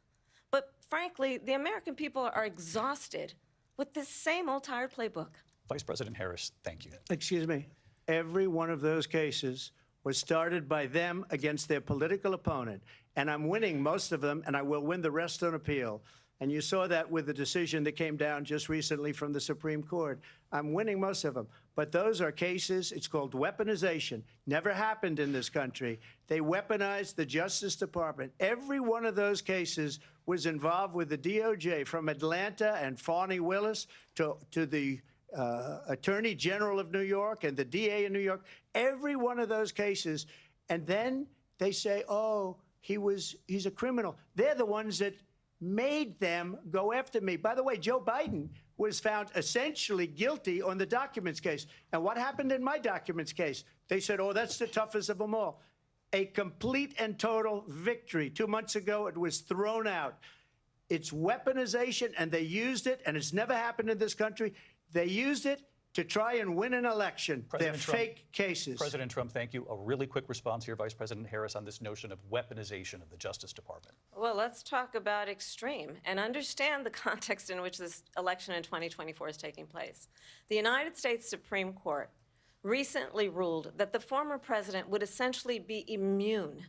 But frankly, the American people are exhausted with this same old tired playbook. Vice President Harris, thank you. Excuse me. Every one of those cases was started by them against their political opponent. And I'm winning most of them, and I will win the rest on appeal. And you saw that with the decision that came down just recently from the Supreme Court. I'm winning most of them. But those are cases, it's called weaponization. Never happened in this country. They weaponized the Justice Department. Every one of those cases was involved with the DOJ, from Atlanta and Fani Willis to the Attorney General of New York and the DA in New York. Every one of those cases. And then they say, oh, he's a criminal. They're the ones that made them go after me. By the way, Joe Biden was found essentially guilty on the documents case. And what happened in my documents case? They said, oh, that's the toughest of them all. A complete and total victory. 2 months ago, it was thrown out. It's weaponization, and they used it, and it's never happened in this country. They used it to try and win an election. They're fake cases. President Trump, thank you. A really quick response here, Vice President Harris, on this notion of weaponization of the Justice Department. Well, let's talk about extreme and understand the context in which this election in 2024 is taking place. The United States Supreme Court recently ruled that the former president would essentially be immune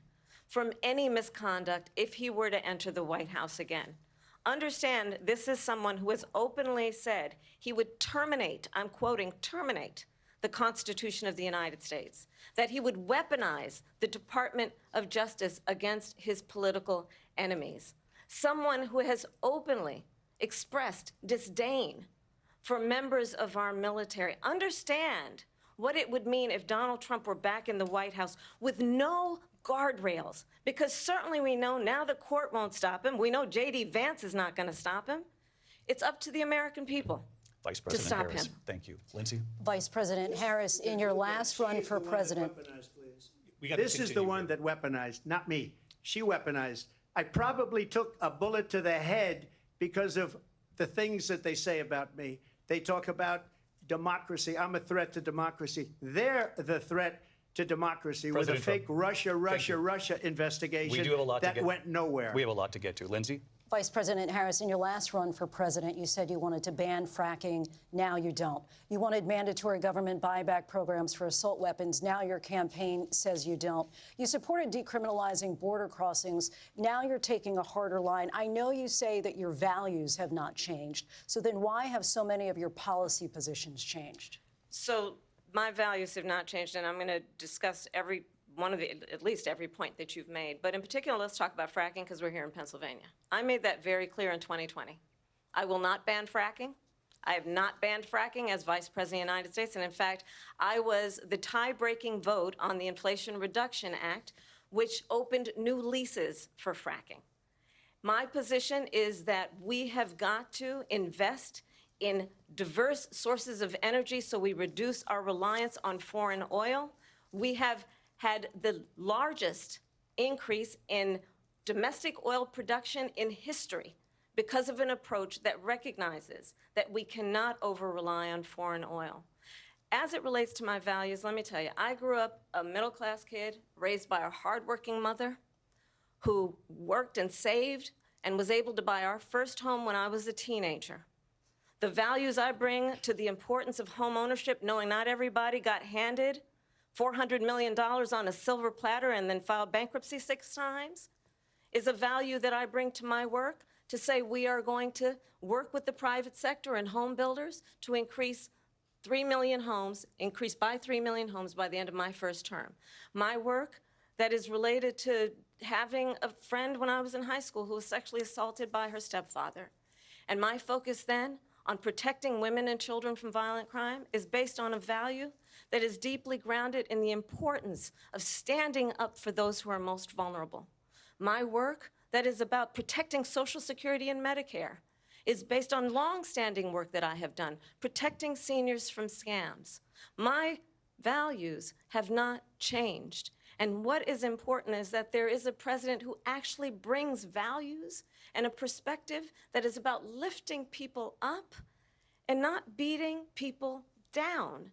from any misconduct if he were to enter the White House again. Understand, this is someone who has openly said he would terminate, I'm quoting, terminate the Constitution of the United States, that he would weaponize the Department of Justice against his political enemies. Someone who has openly expressed disdain for members of our military. Understand what it would mean if Donald Trump were back in the White House with no guardrails, because certainly we know now the court won't stop him. We know J.D. Vance is not going to stop him. It's up to the American people Vice President to stop Harris, him. thank you. Lindsay? Vice President Harris, in your last run for president. This is the one that weaponized, not me. She weaponized. I probably took a bullet to the head because of the things that they say about me. They talk about democracy. I'm a threat to democracy. They're the threat to democracy with a fake Russia investigation that went nowhere. We have a lot to get to. Lindsay? Vice President Harris, in your last run for president, you said you wanted to ban fracking. Now you don't. You wanted mandatory government buyback programs for assault weapons. Now your campaign says you don't. You supported decriminalizing border crossings. Now you're taking a harder line. I know you say that your values have not changed. So then why have so many of your policy positions changed? So my values have not changed, and I'm going to discuss every one of the, at least every point that you've made. But in particular, let's talk about fracking, because we're here in Pennsylvania. I made that very clear in 2020. I will not ban fracking. I have not banned fracking as Vice President of the United States. And in fact, I was the tie-breaking vote on the Inflation Reduction Act, which opened new leases for fracking. My position is that we have got to invest in diverse sources of energy so we reduce our reliance on foreign oil. We have had the largest increase in domestic oil production in history because of an approach that recognizes that we cannot over-rely on foreign oil. As it relates to my values, let me tell you, I grew up a middle-class kid raised by a hardworking mother who worked and saved and was able to buy our first home when I was a teenager. The values I bring to the importance of home ownership, knowing not everybody got handed $400 million on a silver platter and then filed bankruptcy 6 times, is a value that I bring to my work to say we are going to work with the private sector and home builders to increase by 3 million homes by the end of my first term. My work that is related to having a friend when I was in high school who was sexually assaulted by her stepfather. And my focus then on protecting women and children from violent crime is based on a value that is deeply grounded in the importance of standing up for those who are most vulnerable. My work that is about protecting Social Security and Medicare is based on long-standing work that I have done, protecting seniors from scams. My values have not changed. And what is important is that there is a president who actually brings values and a perspective that is about lifting people up and not beating people down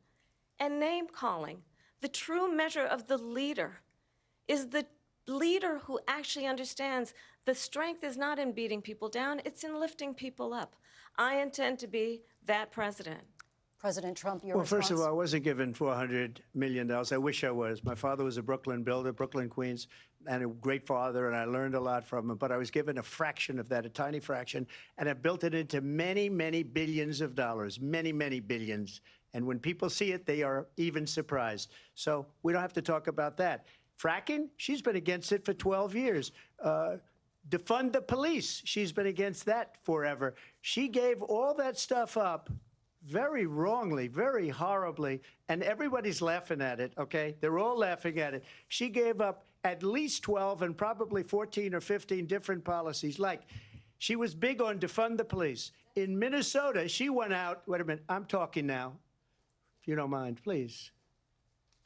and name-calling. The true measure of the leader is the leader who actually understands the strength is not in beating people down, it's in lifting people up. I intend to be that president. President Trump, your Well, response? first of all, I wasn't given $400 million. I wish I was. My father was a Brooklyn builder, Brooklyn, Queens, and a great father, and I learned a lot from him. But I was given a fraction of that, a tiny fraction, and I built it into many, many billions of dollars, many, many billions. And when people see it, they are even surprised. So we don't have to talk about that. Fracking, she's been against it for 12 years. Defund the police, she's been against that forever. She gave all that stuff up very wrongly, very horribly, and everybody's laughing at it, okay? They're all laughing at it. She gave up at least 12 and probably 14 or 15 different policies. Like, she was big on defund the police. In Minnesota, she went out, wait a minute, I'm talking now, if you don't mind, please.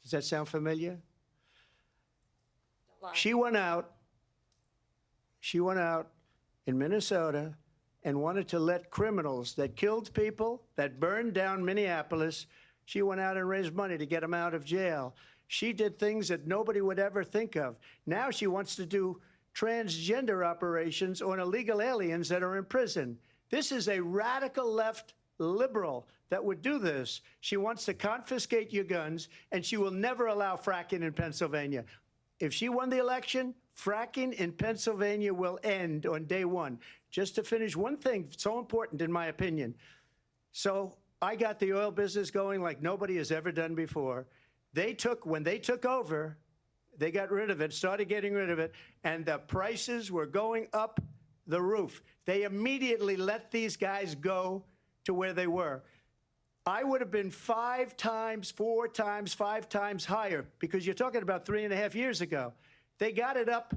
Does that sound familiar? She went out in Minnesota and wanted to let criminals that killed people, that burned down Minneapolis, she went out and raised money to get them out of jail. She did things that nobody would ever think of. Now she wants to do transgender operations on illegal aliens that are in prison. This is a radical left liberal that would do this. She wants to confiscate your guns, and she will never allow fracking in Pennsylvania. If she won the election, fracking in Pennsylvania will end on day one. Just to finish, one thing so important in my opinion. So I got the oil business going like nobody has ever done before. When they took over, they got rid of it, started getting rid of it, and the prices were going up the roof. They immediately let these guys go to where they were. I would have been 5 times, 4 times, 5 times higher, because you're talking about 3.5 years ago. They got it up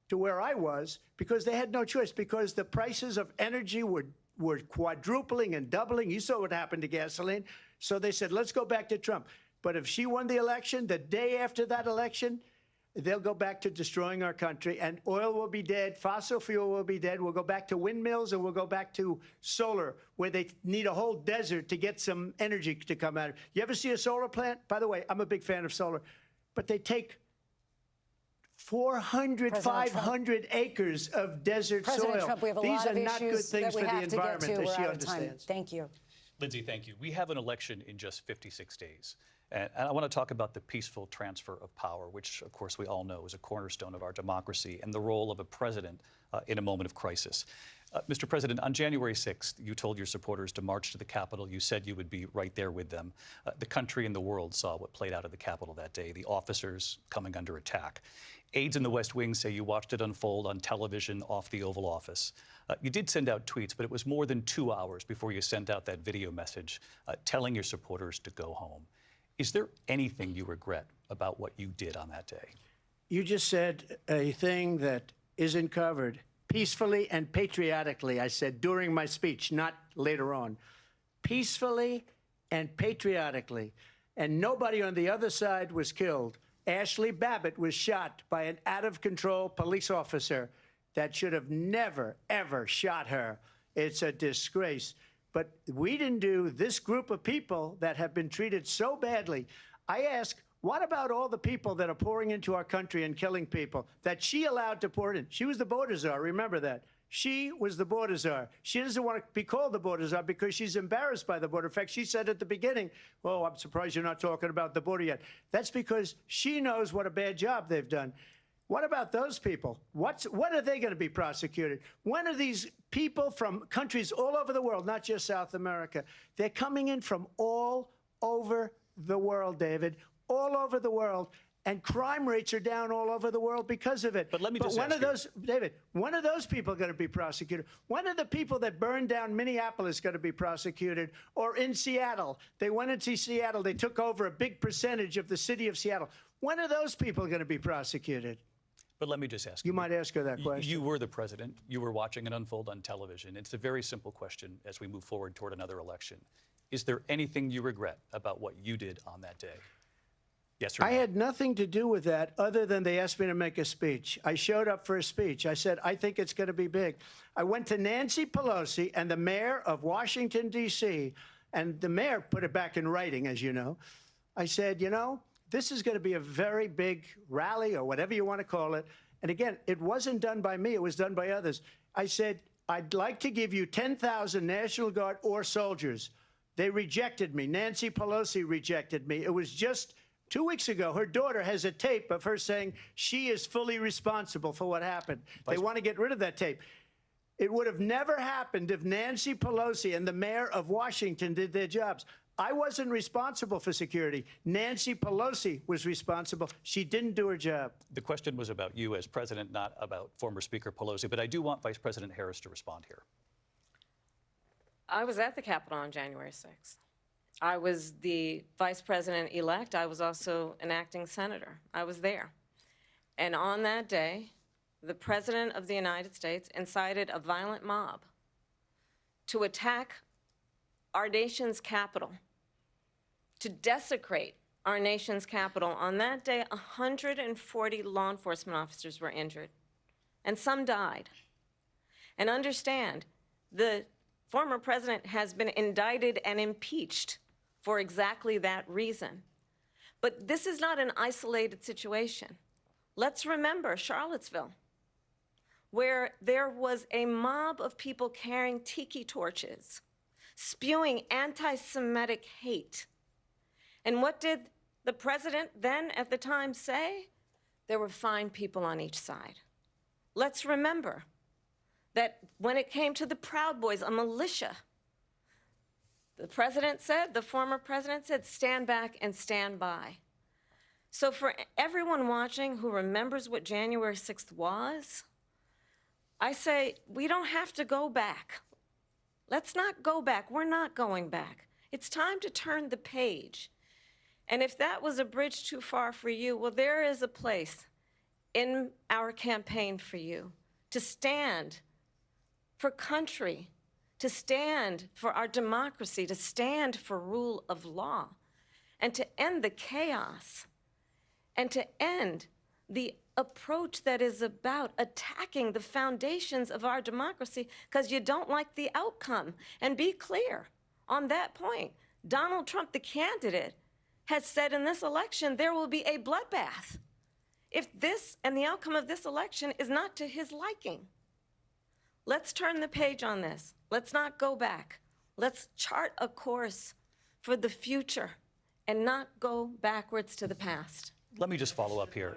to where I was because they had no choice, because the prices of energy were quadrupling and doubling. You saw what happened to gasoline. So they said, let's go back to Trump. But if she won the election, the day after that election, they'll go back to destroying our country, and oil will be dead, fossil fuel will be dead. We'll go back to windmills, and we'll go back to solar, where they need a whole desert to get some energy to come out. You ever see a solar plant? By the way, I'm a big fan of solar, but they take 400, 500 acres of desert President soil. Trump, we have a These lot are of not good issues things that we for the have to get to. environment, as We're she out of time. understands. Thank you. Lindsay, thank you. We have an election in just 56 days. And I want to talk about the peaceful transfer of power, which, of course, we all know is a cornerstone of our democracy, and the role of a president in a moment of crisis. Mr. President, on January 6th, you told your supporters to march to the Capitol. You said you would be right there with them. The country and the world saw what played out at the Capitol that day, the officers coming under attack. Aides in the West Wing say you watched it unfold on television off the Oval Office. You did send out tweets, but it was more than 2 hours before you sent out that video message telling your supporters to go home. Is there anything you regret about what you did on that day? You just said a thing that isn't covered. Peacefully and patriotically, I said during my speech, not later on. Peacefully and patriotically. And nobody on the other side was killed. Ashley Babbitt was shot by an out-of-control police officer that should have never, ever shot her. It's a disgrace. But we didn't do this group of people that have been treated so badly. I ask, what about all the people that are pouring into our country and killing people that she allowed to pour in? She was the border czar, remember that. She was the border czar. She doesn't want to be called the border czar because she's embarrassed by the border. In fact, she said at the beginning, oh, I'm surprised you're not talking about the border yet. That's because she knows what a bad job they've done. What about those people? When are they going to be prosecuted? When are these people from countries all over the world, not just South America? They're coming in from all over the world, David, all over the world. And crime rates are down all over the world because of it. But let me just ask you, David, when are those people going to be prosecuted? When are the people that burned down Minneapolis going to be prosecuted? Or in Seattle? They went into Seattle. They took over a big percentage of the city of Seattle. When are those people going to be prosecuted? But let me just ask you. You might ask her that question. You were the president. You were watching it unfold on television. It's a very simple question as we move forward toward another election. Is there anything you regret about what you did on that day? Yes or no? I had nothing to do with that other than they asked me to make a speech. I showed up for a speech. I said, I think it's going to be big. I went to Nancy Pelosi and the mayor of Washington, D.C., and the mayor put it back in writing, as you know. I said, you know, this is going to be a very big rally or whatever you want to call it. And again, it wasn't done by me. It was done by others. I said, I'd like to give you 10,000 National Guard or soldiers. They rejected me. Nancy Pelosi rejected me. It was just 2 weeks ago. Her daughter has a tape of her saying she is fully responsible for what happened. They want to get rid of that tape. It would have never happened if Nancy Pelosi and the mayor of Washington did their jobs. I wasn't responsible for security. Nancy Pelosi was responsible. She didn't do her job. The question was about you as president, not about former Speaker Pelosi. But I do want Vice President Harris to respond here. I was at the Capitol on January 6th. I was the vice president-elect. I was also an acting senator. I was there. And on that day, the President of the United States incited a violent mob to attack our nation's capital, to desecrate our nation's capital. On that day, 140 law enforcement officers were injured, and some died. And understand, the former president has been indicted and impeached for exactly that reason. But this is not an isolated situation. Let's remember Charlottesville, where there was a mob of people carrying tiki torches, spewing anti-Semitic hate. And what did the president then at the time say? There were fine people on each side. Let's remember that when it came to the Proud Boys, a militia, the president said, the former president said, stand back and stand by. So for everyone watching who remembers what January 6th was, I say, we don't have to go back. Let's not go back. We're not going back. It's time to turn the page. And if that was a bridge too far for you, well, there is a place in our campaign for you to stand for country, to stand for our democracy, to stand for rule of law, and to end the chaos, and to end the approach that is about attacking the foundations of our democracy because you don't like the outcome. And be clear on that point. Donald Trump, the candidate, has said in this election there will be a bloodbath if this and the outcome of this election is not to his liking. Let's turn the page on this. Let's not go back. Let's chart a course for the future and not go backwards to the past. Let me just follow up here.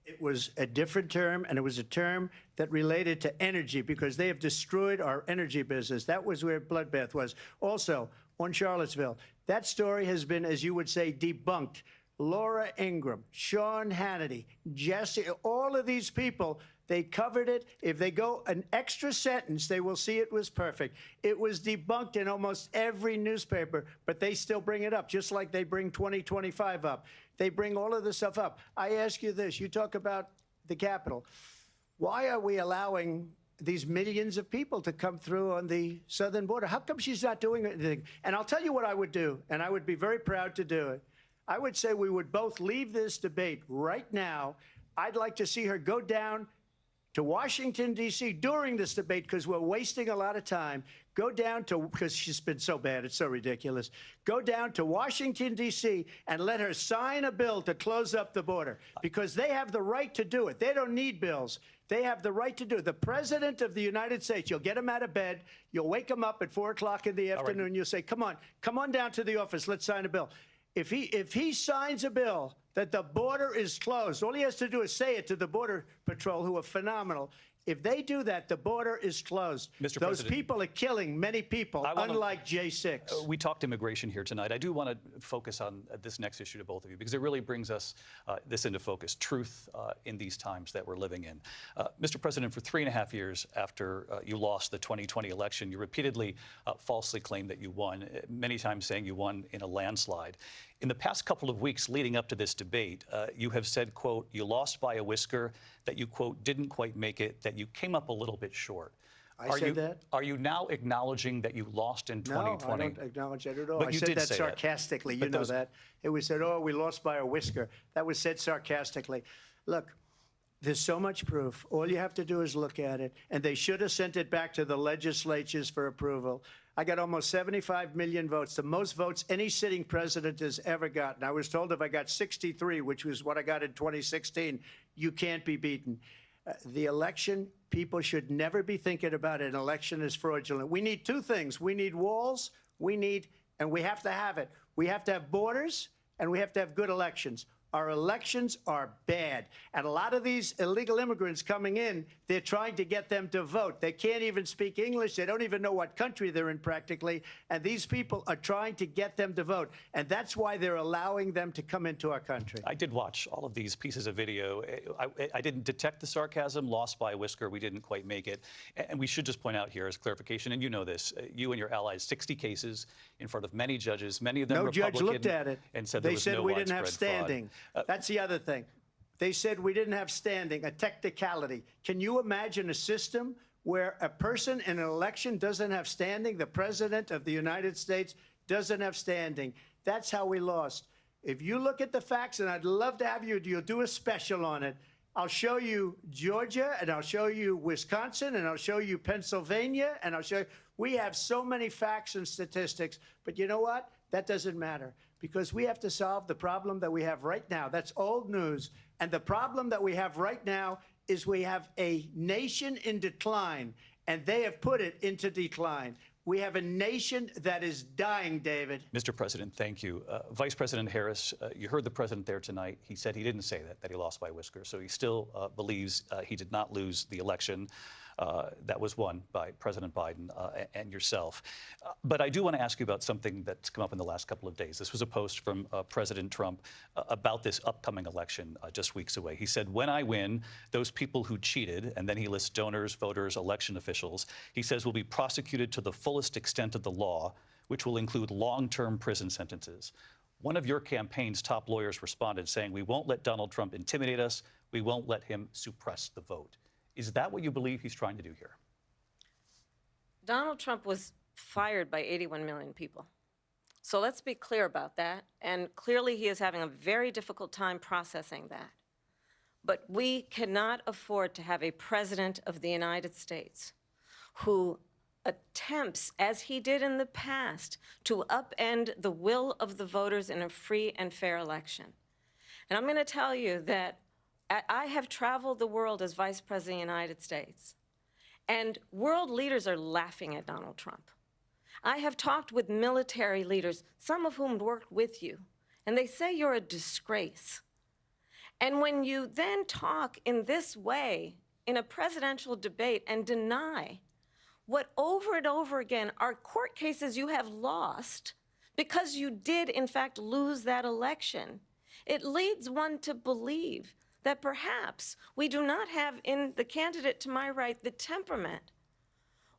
It was a different term, and it was a term that related to energy because they have destroyed our energy business. That was where bloodbath was. Also, on Charlottesville, that story has been, as you would say, debunked. Laura Ingraham, Sean Hannity, Jesse, all of these people They covered it. If they go an extra sentence, they will see it was perfect. It was debunked in almost every newspaper, but they still bring it up, just like they bring 2025 up. They bring all of this stuff up. I ask you this. You talk about the Capitol. Why are we allowing these millions of people to come through on the southern border? How come she's not doing anything? And I'll tell you what I would do, and I would be very proud to do it. I would say we would both leave this debate right now. I'd like to see her go down to Washington, D.C. during this debate, because we're wasting a lot of time. Go down to, because she's been so bad, it's so ridiculous. Go down to Washington, D.C. and let her sign a bill to close up the border, because they have the right to do it. They don't need bills. They have the right to do it. The President of the United States, you'll get him out of bed, you'll wake him up at 4 o'clock in the afternoon, you'll say, come on down to the office, let's sign a bill. If he signs a bill that the border is closed, all he has to do is say it to the Border Patrol, who are phenomenal. If they do that, the border is closed. Mr. Those President, people are killing many people, unlike J6. We talked immigration here tonight. I do want to focus on this next issue to both of you, because it really brings us this into focus, truth in these times that we're living in. Mr. President, for 3.5 years after you lost the 2020 election, you repeatedly falsely claimed that you won, many times saying you won in a landslide. In the past couple of weeks leading up to this debate, you have said, quote, you lost by a whisker, that you, quote, didn't quite make it, that you came up a little bit short. I said that? Are you now acknowledging that you lost in 2020? No, I don't acknowledge that at all. But I you said did that say sarcastically. That. You know that. It was said, oh, we lost by a whisker. That was said sarcastically. Look, there's so much proof. All you have to do is look at it. And they should have sent it back to the legislatures for approval. I got almost 75 million votes, the most votes any sitting president has ever gotten. I was told if I got 63, which was what I got in 2016, you can't be beaten. The election, people should never be thinking about an election as fraudulent. We need two things. We need walls, and we have to have it. We have to have borders, and we have to have good elections. Our elections are bad. And a lot of these illegal immigrants coming in, they're trying to get them to vote. They can't even speak English. They don't even know what country they're in practically. And these people are trying to get them to vote. And that's why they're allowing them to come into our country. I did watch all of these pieces of video. I didn't detect the sarcasm, lost by a whisker. We didn't quite make it. And we should just point out here as clarification, and you know this, you and your allies, 60 cases in front of many judges, many of them Republican. No judge looked at it. And said they there was said no we didn't have standing. Fraud. That's the other thing. They said we didn't have standing, a technicality. Can you imagine a system where a person in an election doesn't have standing? The President of the United States doesn't have standing. That's how we lost. If you look at the facts, and I'd love to have you'll do a special on it. I'll show you Georgia, and I'll show you Wisconsin, and I'll show you Pennsylvania, and I'll show you. We have so many facts and statistics, but you know what? That doesn't matter, because we have to solve the problem that we have right now. That's old news. And the problem that we have right now is we have a nation in decline, and they have put it into decline. We have a nation that is dying, David. Mr. President, thank you. Vice President Harris, you heard the president there tonight. He said he didn't say that he lost by a whisker. So he still believes he did not lose the election. That was won by President Biden and yourself. But I do want to ask you about something that's come up in the last couple of days. This was a post from President Trump about this upcoming election just weeks away. He said, when I win, those people who cheated, and then he lists donors, voters, election officials, he says will be prosecuted to the fullest extent of the law, which will include long-term prison sentences. One of your campaign's top lawyers responded saying, we won't let Donald Trump intimidate us. We won't let him suppress the vote. Is that what you believe he's trying to do here? Donald Trump was fired by 81 million people. So let's be clear about that. And clearly he is having a very difficult time processing that. But we cannot afford to have a president of the United States who attempts, as he did in the past, to upend the will of the voters in a free and fair election. And I'm going to tell you that I have traveled the world as Vice President of the United States, and world leaders are laughing at Donald Trump. I have talked with military leaders, some of whom worked with you, and they say you're a disgrace. And when you then talk in this way in a presidential debate and deny what over and over again are court cases you have lost because you did, in fact, lose that election, it leads one to believe that perhaps we do not have in the candidate to my right the temperament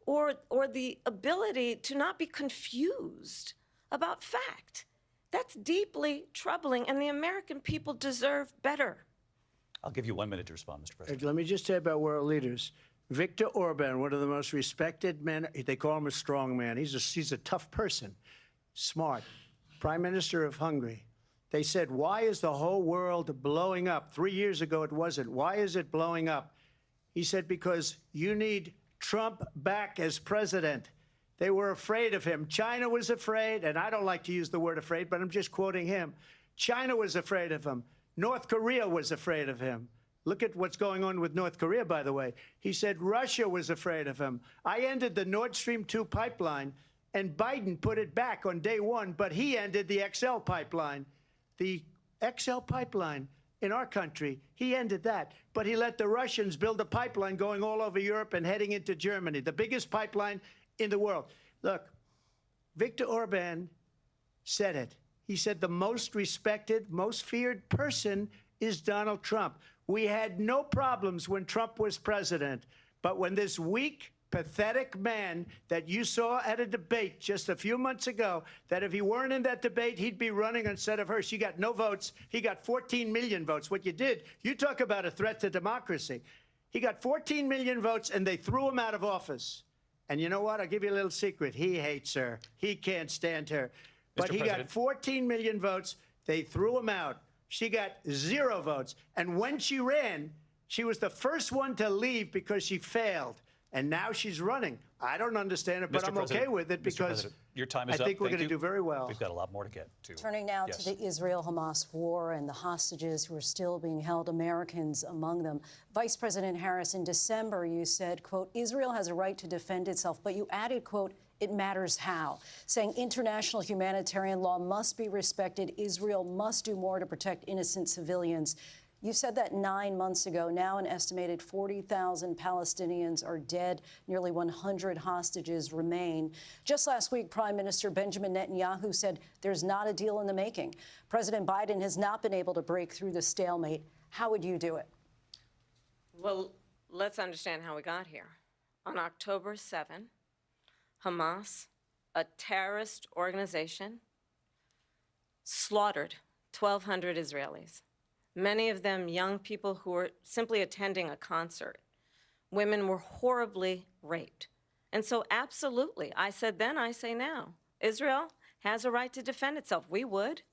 or the ability to not be confused about fact. That's deeply troubling, and the American people deserve better. I'll give you 1 minute to respond, Mr. President. Let me just say about world leaders. Viktor Orban, one of the most respected men, they call him a strong man. He's a tough person, smart. Prime Minister of Hungary. They said, why is the whole world blowing up? 3 years ago, it wasn't. Why is it blowing up? He said, because you need Trump back as president. They were afraid of him. China was afraid, and I don't like to use the word afraid, but I'm just quoting him. China was afraid of him. North Korea was afraid of him. Look at what's going on with North Korea, by the way. He said Russia was afraid of him. I ended the Nord Stream 2 pipeline, and Biden put it back on day one, but he ended the XL pipeline. The XL pipeline in our country, he ended that. But he let the Russians build a pipeline going all over Europe and heading into Germany, the biggest pipeline in the world. Look, Viktor Orban said it. He said the most respected, most feared person is Donald Trump. We had no problems when Trump was president, but when this weak, pathetic man that you saw at a debate just a few months ago, that if he weren't in that debate, he'd be running instead of her. She got no votes. He got 14 million votes. What you did, you talk about a threat to democracy. He got 14 million votes, and they threw him out of office. And you know what? I'll give you a little secret. He hates her. He can't stand her. But he got 14 million votes. They threw him out. She got 0 votes. And when she ran, she was the first one to leave because she failed. And now she's running. I don't understand it, but I'm okay with it because your time is I think up. we're going to do very well. We've got a lot more to get to. Turning now to the Israel-Hamas war and the hostages who are still being held, Americans among them. Vice President Harris, in December, you said, quote, Israel has a right to defend itself, but you added, quote, it matters how, saying international humanitarian law must be respected. Israel must do more to protect innocent civilians. You said that 9 months ago. Now an estimated 40,000 Palestinians are dead. Nearly 100 hostages remain. Just last week, Prime Minister Benjamin Netanyahu said there's not a deal in the making. President Biden has not been able to break through the stalemate. How would you do it? Well, let's understand how we got here. On October 7, Hamas, a terrorist organization, slaughtered 1,200 Israelis. Many of them young people who were simply attending a concert. Women were horribly raped. And so absolutely, I said then, I say now, Israel has a right to defend itself. We would.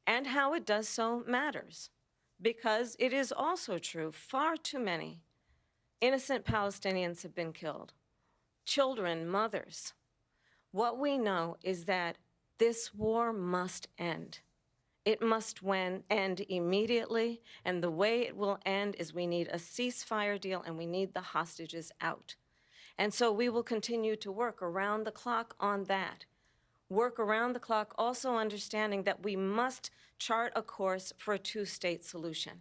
And how it does so matters. Because it is also true, far too many innocent Palestinians have been killed. Children, mothers. What we know is that this war must end. It must end immediately, and the way it will end is we need a ceasefire deal and we need the hostages out. And so we will continue to work around the clock on that. Work around the clock, also understanding that we must chart a course for a two-state solution.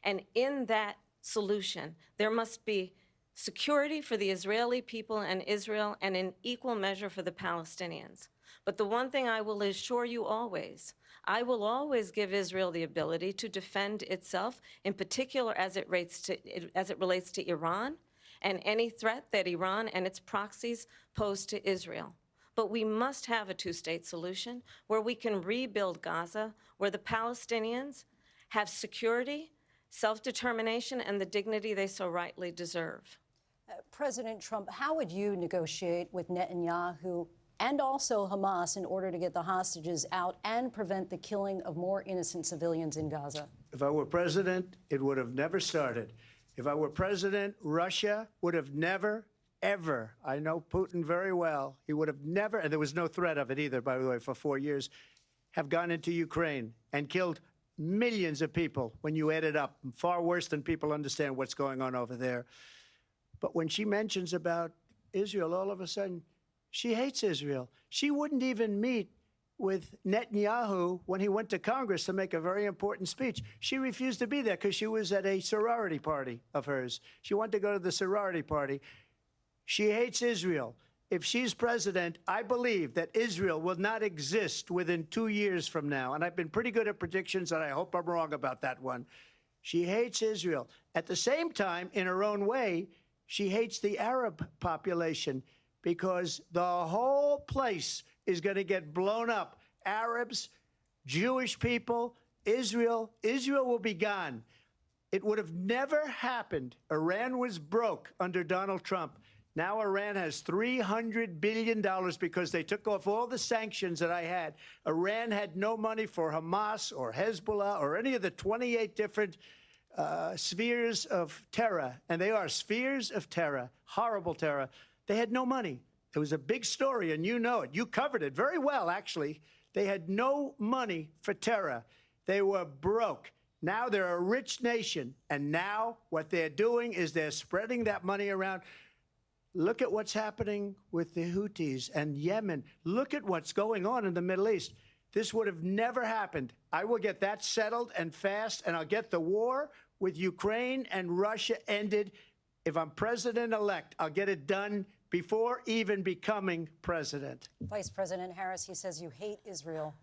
And in that solution, there must be security for the Israeli people and Israel, and in equal measure for the Palestinians. But the one thing I will assure you always, I will always give Israel the ability to defend itself, in particular as it relates to Iran and any threat that Iran and its proxies pose to Israel. But we must have a two-state solution where we can rebuild Gaza, where the Palestinians have security, self-determination, and the dignity they so rightly deserve. President Trump, how would you negotiate with Netanyahu and also Hamas in order to get the hostages out and prevent the killing of more innocent civilians in Gaza? If I were president, it would have never started. If I were president, Russia would have never, ever, I know Putin very well, he would have never, and there was no threat of it either, by the way, for 4 years, have gone into Ukraine and killed millions of people when you add it up, far worse than people understand what's going on over there. But when she mentions about Israel, all of a sudden, she hates Israel. She wouldn't even meet with Netanyahu when he went to Congress to make a very important speech. She refused to be there because she was at a sorority party of hers. She wanted to go to the sorority party. She hates Israel. If she's president, I believe that Israel will not exist within 2 years from now. And I've been pretty good at predictions, and I hope I'm wrong about that one. She hates Israel. At the same time, in her own way, she hates the Arab population because the whole place is going to get blown up. Arabs, Jewish people, Israel will be gone. It would have never happened. Iran was broke under Donald Trump. Now Iran has $300 billion because they took off all the sanctions that I had. Iran had no money for Hamas or Hezbollah or any of the 28 different spheres of terror. And they are spheres of terror, horrible terror. They had no money. It was a big story, and you know it. You covered it very well, actually. They had no money for terror. They were broke. Now they're a rich nation. And now what they're doing is they're spreading that money around. Look at what's happening with the Houthis and Yemen. Look at what's going on in the Middle East. This would have never happened. I will get that settled and fast, and I'll get the war with Ukraine and Russia ended. If I'm president-elect, I'll get it done before even becoming president. Vice President Harris, he says you hate Israel.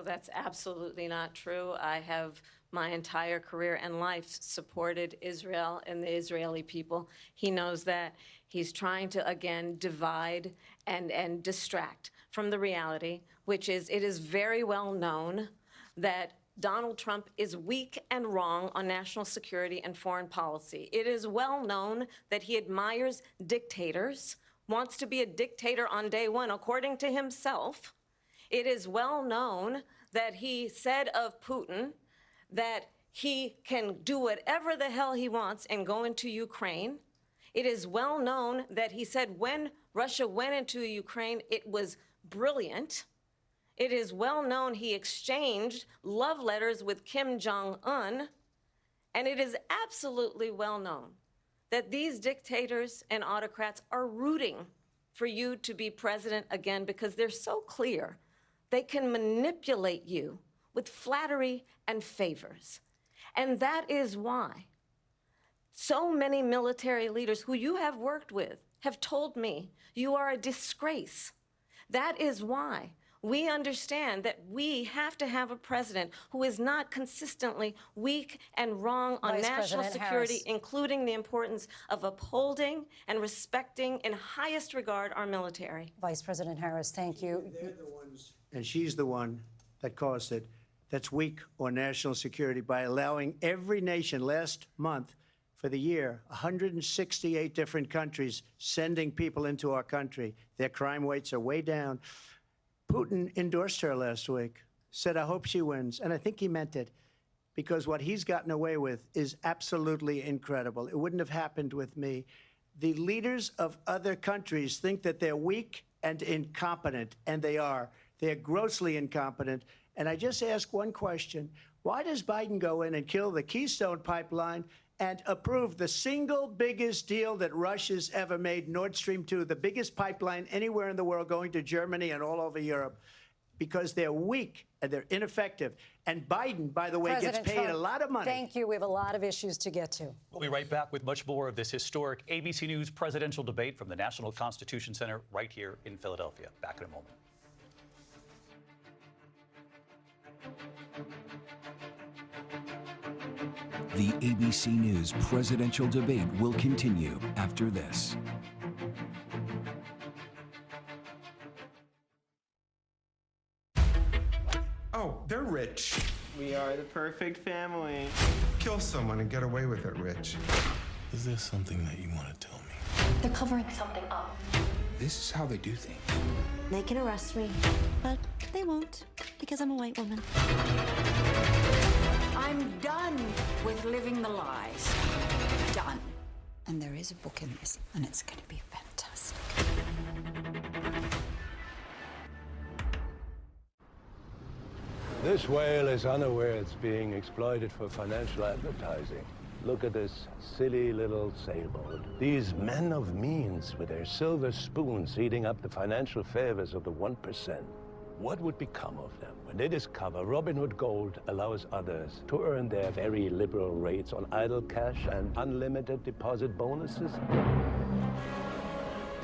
That's absolutely not true. I have my entire career and life supported Israel and the Israeli people. He knows that. He's trying to, again, divide and distract from the reality, which is it is very well known that Donald Trump is weak and wrong on national security and foreign policy. It is well known that he admires dictators, wants to be a dictator on day one, according to himself. It is well known that he said of Putin that he can do whatever the hell he wants and go into Ukraine. It is well known that he said when Russia went into Ukraine, it was brilliant. It is well known he exchanged love letters with Kim Jong-un. And it is absolutely well known that these dictators and autocrats are rooting for you to be president again because they're so clear. They can manipulate you with flattery and favors. And that is why so many military leaders who you have worked with have told me you are a disgrace. That is why we understand that we have to have a president who is not consistently weak and wrong on national security, including the importance of upholding and respecting in highest regard our military. Vice President Harris, thank you. They're the ones, and she's the one that caused it, that's weak on national security by allowing every nation last month for the year, 168 different countries sending people into our country. Their crime rates are way down. Putin endorsed her last week, said, I hope she wins. And I think he meant it, because what he's gotten away with is absolutely incredible. It wouldn't have happened with me. The leaders of other countries think that they're weak and incompetent, and they are. They're grossly incompetent. And I just ask one question. Why does Biden go in and kill the Keystone Pipeline and approve the single biggest deal that Russia's ever made, Nord Stream 2, the biggest pipeline anywhere in the world going to Germany and all over Europe? Because they're weak and they're ineffective. And Biden, by the way, President gets paid Trump, a lot of money. Thank you. We have a lot of issues to get to. We'll be right back with much more of this historic ABC News presidential debate from the National Constitution Center right here in Philadelphia. Back in a moment. The ABC News presidential debate will continue after this. Oh, they're rich. We are the perfect family. Kill someone and get away with it, Rich. Is there something that you want to tell me? They're covering something up. This is how they do things. They can arrest me, but they won't, because I'm a white woman. I'm done with living the lies. Done. And there is a book in this, and it's going to be fantastic. This whale is unaware it's being exploited for financial advertising. Look at this silly little sailboat. These men of means with their silver spoons eating up the financial favors of the 1%. What would become of them when they discover Robinhood Gold allows others to earn their very liberal rates on idle cash and unlimited deposit bonuses?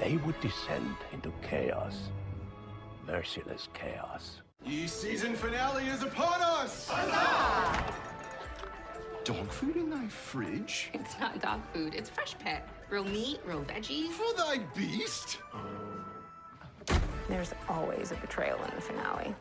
They would descend into chaos, merciless chaos. The season finale is upon us! dog food in thy fridge? It's not dog food, it's fresh pet. Real meat, real veggies. For thy beast? There's always a betrayal in the finale.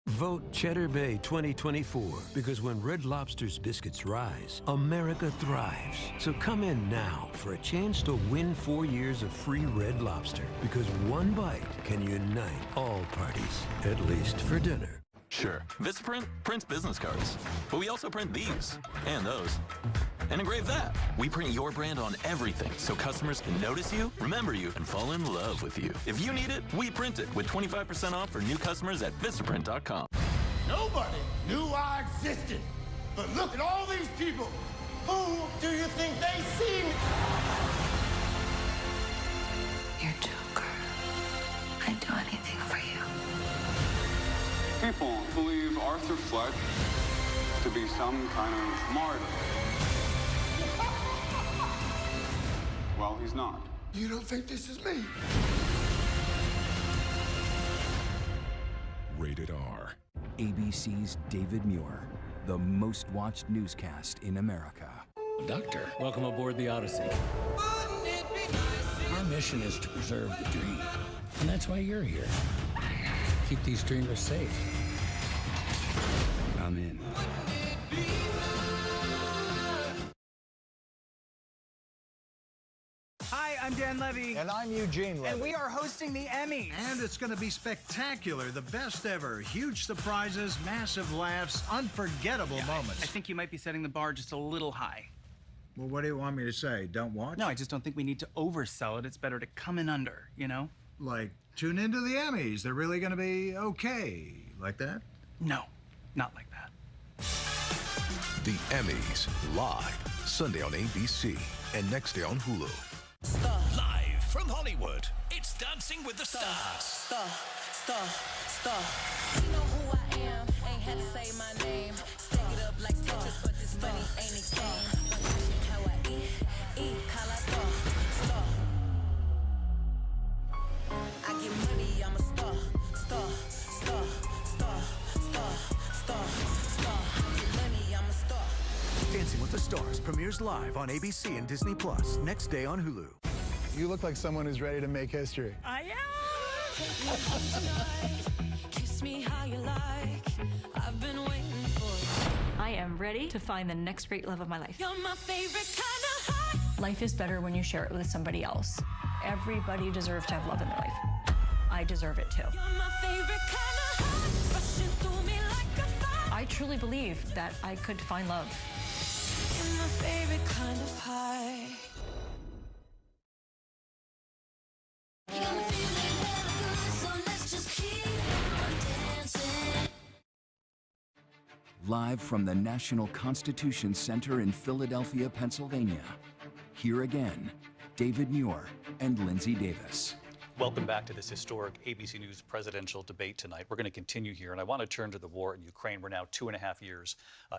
Vote Cheddar Bay 2024, because when Red Lobster's biscuits rise, America thrives. So come in now for a chance to win 4 years of free Red Lobster, because one bite can unite all parties, at least for dinner. Sure, Vistaprint prints business cards, but we also print these and those. And engrave that. We print your brand on everything so customers can notice you, remember you, and fall in love with you. If you need it, we print it with 25% off for new customers at Vistaprint.com. Nobody knew I existed. But look at all these people. Who do you think they see me? You're Joker. I'd do anything for you. People believe Arthur Fleck to be some kind of martyr. Well, he's not. You don't think this is me? Rated R. ABC's David Muir, the most watched newscast in America. Doctor, welcome aboard the Odyssey. Our mission is to preserve the dream, and that's why you're here. Keep these dreamers safe. I'm in. Hi, I'm Dan Levy. And I'm Eugene Levy. And we are hosting the Emmys. And it's going to be spectacular. The best ever. Huge surprises, massive laughs, unforgettable moments. I think you might be setting the bar just a little high. Well, what do you want me to say? Don't watch? No, I just don't think we need to oversell it. It's better to come in under, you know? Like, tune into the Emmys. They're really going to be okay. Like that? No, not like that. The Emmys, live, Sunday on ABC and next day on Hulu. Live from Hollywood, it's Dancing with the Stars. You know who I am, ain't had to say my name. Stack it up like Tetris, but this money ain't exchange. How I eat, call star. I get money, I'm a star. I get money, I'm a star. Dancing with the Stars premieres live on ABC and Disney Plus next day on Hulu. You look like someone who's ready to make history. I am. Kiss me how you like. I've been waiting for you. I am ready to find the next great love of my life. You're my favorite kind of high. Life is better when you share it with somebody else. Everybody deserves to have love in their life. I deserve it too. You're my favorite kind of high. Rushing through me like a fire. I truly believe that I could find love. You're my favorite kind of high. You got me feeling real good, so let's just keep on dancing. Live from the National Constitution Center in Philadelphia, Pennsylvania. Here again, David Muir and Lindsay Davis. Welcome back to this historic ABC News presidential debate tonight. We're going to continue here, and I want to turn to the war in Ukraine. We're now 2.5 years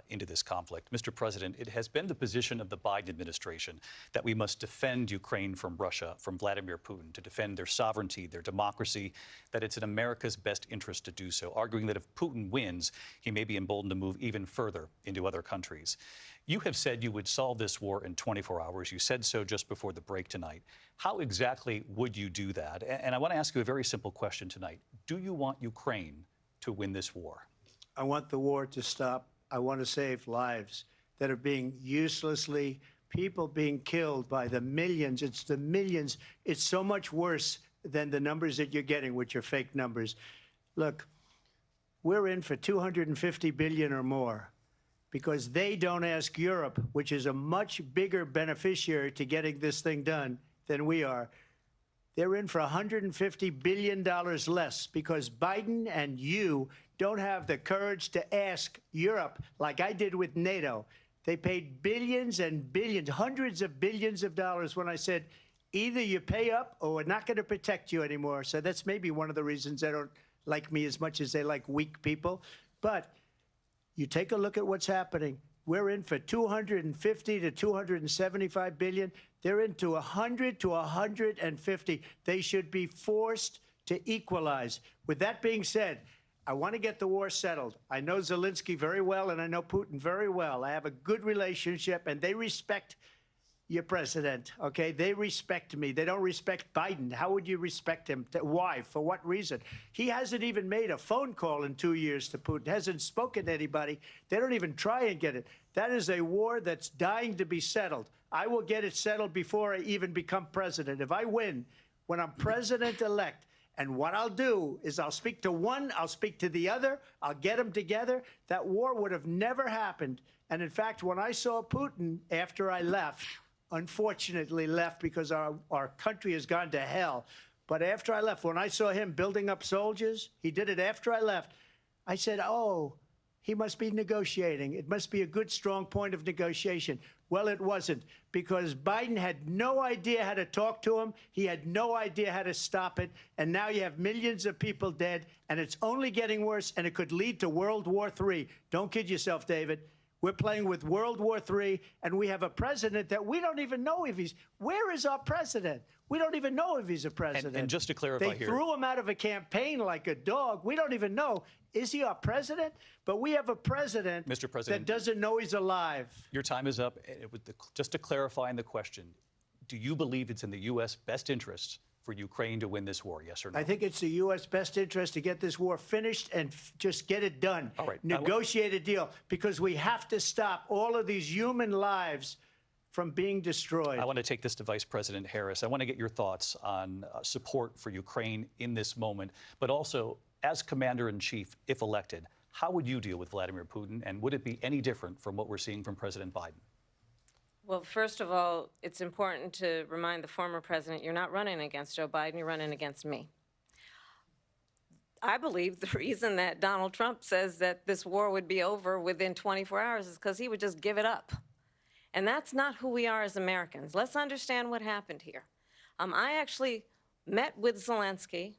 into this conflict. Mr. President, it has been the position of the Biden administration that we must defend Ukraine from Russia, from Vladimir Putin, to defend their sovereignty, their democracy, that it's in America's best interest to do so, arguing that if Putin wins, he may be emboldened to move even further into other countries. You have said you would solve this war in 24 hours. You said so just before the break tonight. How exactly would you do that? And I want to ask you a very simple question tonight. Do you want Ukraine to win this war? I want the war to stop. I want to save lives that are being uselessly, people being killed by the millions. It's the millions. It's so much worse than the numbers that you're getting, which are fake numbers. Look, we're in for $250 billion or more, because they don't ask Europe, which is a much bigger beneficiary to getting this thing done than we are. They're in for $150 billion less because Biden and you don't have the courage to ask Europe like I did with NATO. They paid billions and billions, hundreds of billions of dollars when I said, either you pay up or we're not going to protect you anymore. So that's maybe one of the reasons they don't like me as much as they like weak people. But you take a look at what's happening. We're in for 250 to 275 billion. They're into 100 to 150. They should be forced to equalize. With that being said, I want to get the war settled. I know Zelensky very well, and I know Putin very well. I have a good relationship, and they respect your president, okay? They respect me. They don't respect Biden. How would you respect him? Why? For what reason? He hasn't even made a phone call in 2 years to Putin, hasn't spoken to anybody. They don't even try and get it. That is a war that's dying to be settled. I will get it settled before I even become president. If I win, when I'm president-elect, and what I'll do is I'll speak to one, I'll speak to the other, I'll get them together. That war would have never happened. And in fact, when I saw Putin after I left, unfortunately left because our country has gone to hell. But after I left, when I saw him building up soldiers, he did it after I left, I said, oh, he must be negotiating. It must be a good, strong point of negotiation. Well, it wasn't, because Biden had no idea how to talk to him. He had no idea how to stop it. And now you have millions of people dead, and it's only getting worse, and it could lead to World War III. Don't kid yourself, David. We're playing with World War III, and we have a president that we don't even know if he's... Where is our president? We don't even know if he's a president. And just to clarify they here... threw him out of a campaign like a dog. We don't even know. Is he our president? But we have a president, Mr. President, that doesn't know he's alive. Your time is up. Just to clarify in the question, do you believe it's in the U.S. best interest for Ukraine to win this war, yes or no? I think it's the U.S. best interest to get this war finished and just get it done. All right. Negotiate a deal, because we have to stop all of these human lives from being destroyed. I want to take this to Vice President Harris. I want to get your thoughts on support for Ukraine in this moment, but also, as Commander-in-Chief, if elected, how would you deal with Vladimir Putin, and would it be any different from what we're seeing from President Biden? Well, first of all, it's important to remind the former president you're not running against Joe Biden, you're running against me. I believe the reason that Donald Trump says that this war would be over within 24 hours is because he would just give it up. And that's not who we are as Americans. Let's understand what happened here. I actually met with Zelensky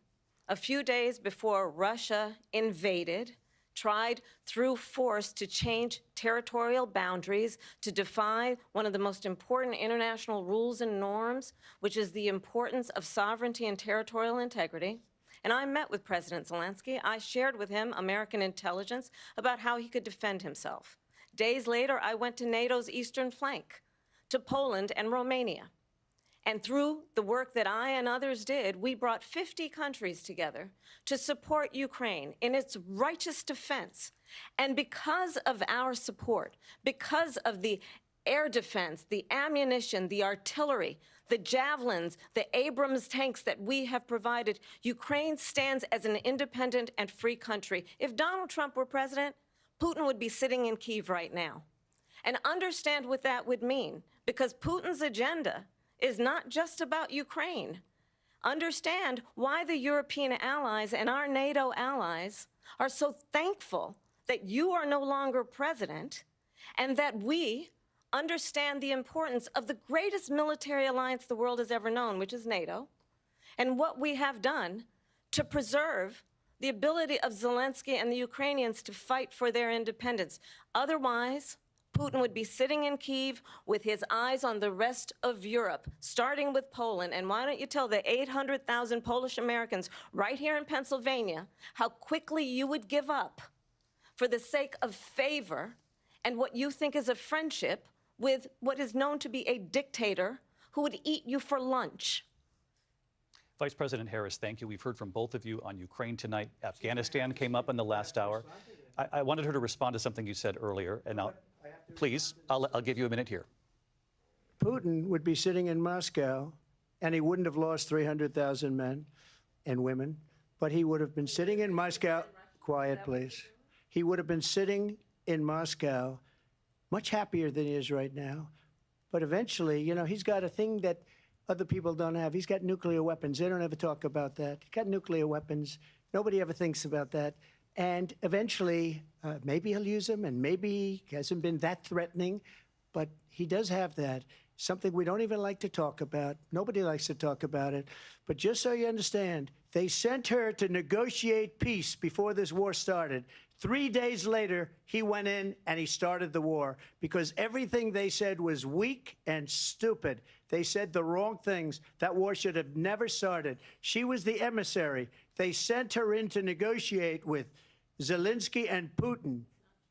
a few days before Russia invaded, tried through force to change territorial boundaries, to defy one of the most important international rules and norms, which is the importance of sovereignty and territorial integrity. And I met with President Zelensky. I shared with him American intelligence about how he could defend himself. Days later, I went to NATO's eastern flank, to Poland and Romania. And through the work that I and others did, we brought 50 countries together to support Ukraine in its righteous defense. And because of our support, because of the air defense, the ammunition, the artillery, the javelins, the Abrams tanks that we have provided, Ukraine stands as an independent and free country. If Donald Trump were president, Putin would be sitting in Kyiv right now. And understand what that would mean, because Putin's agenda is not just about Ukraine. Understand why the European allies and our NATO allies are so thankful that you are no longer president, and that we understand the importance of the greatest military alliance the world has ever known, which is NATO, and what we have done to preserve the ability of Zelensky and the Ukrainians to fight for their independence. Otherwise, Putin would be sitting in Kyiv with his eyes on the rest of Europe, starting with Poland. And why don't you tell the 800,000 Polish Americans right here in Pennsylvania how quickly you would give up for the sake of favor and what you think is a friendship with what is known to be a dictator who would eat you for lunch. Vice President Harris, thank you. We've heard from both of you on Ukraine tonight. Afghanistan came up in the last hour. I wanted her to respond to something you said earlier, and please, I'll give you a minute here. Putin would be sitting in Moscow, and he wouldn't have lost 300,000 men and women, but he would have been sitting in Moscow. Quiet, please. He would have been sitting in Moscow much happier than he is right now. But eventually, you know, he's got a thing that other people don't have. He's got nuclear weapons. They don't ever talk about that. He's got nuclear weapons. Nobody ever thinks about that. And eventually, maybe he'll use them, and maybe he hasn't been that threatening, but he does have that. Something we don't even like to talk about. Nobody likes to talk about it. But just so you understand, they sent her to negotiate peace before this war started. 3 days later, he went in and he started the war because everything they said was weak and stupid. They said the wrong things. That war should have never started. She was the emissary. They sent her in to negotiate with Zelensky and Putin,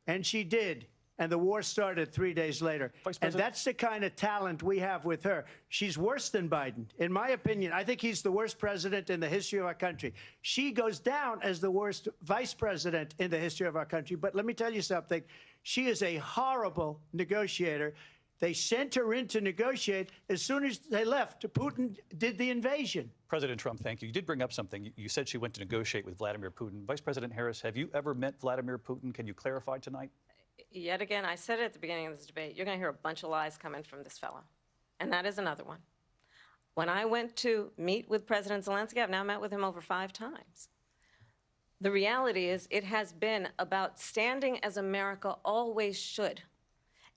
and she did. And the war started 3 days later. And that's the kind of talent we have with her. She's worse than Biden. In my opinion, I think he's the worst president in the history of our country. She goes down as the worst vice president in the history of our country. But let me tell you something. She is a horrible negotiator. They sent her in to negotiate. As soon as they left, Putin did the invasion. President Trump, thank you. You did bring up something. You said she went to negotiate with Vladimir Putin. Vice President Harris, have you ever met Vladimir Putin? Can you clarify tonight? Yet again, I said it at the beginning of this debate, you're going to hear a bunch of lies coming from this fellow. And that is another one. When I went to meet with President Zelensky, I've now met with him over 5 times. The reality is it has been about standing as America always should,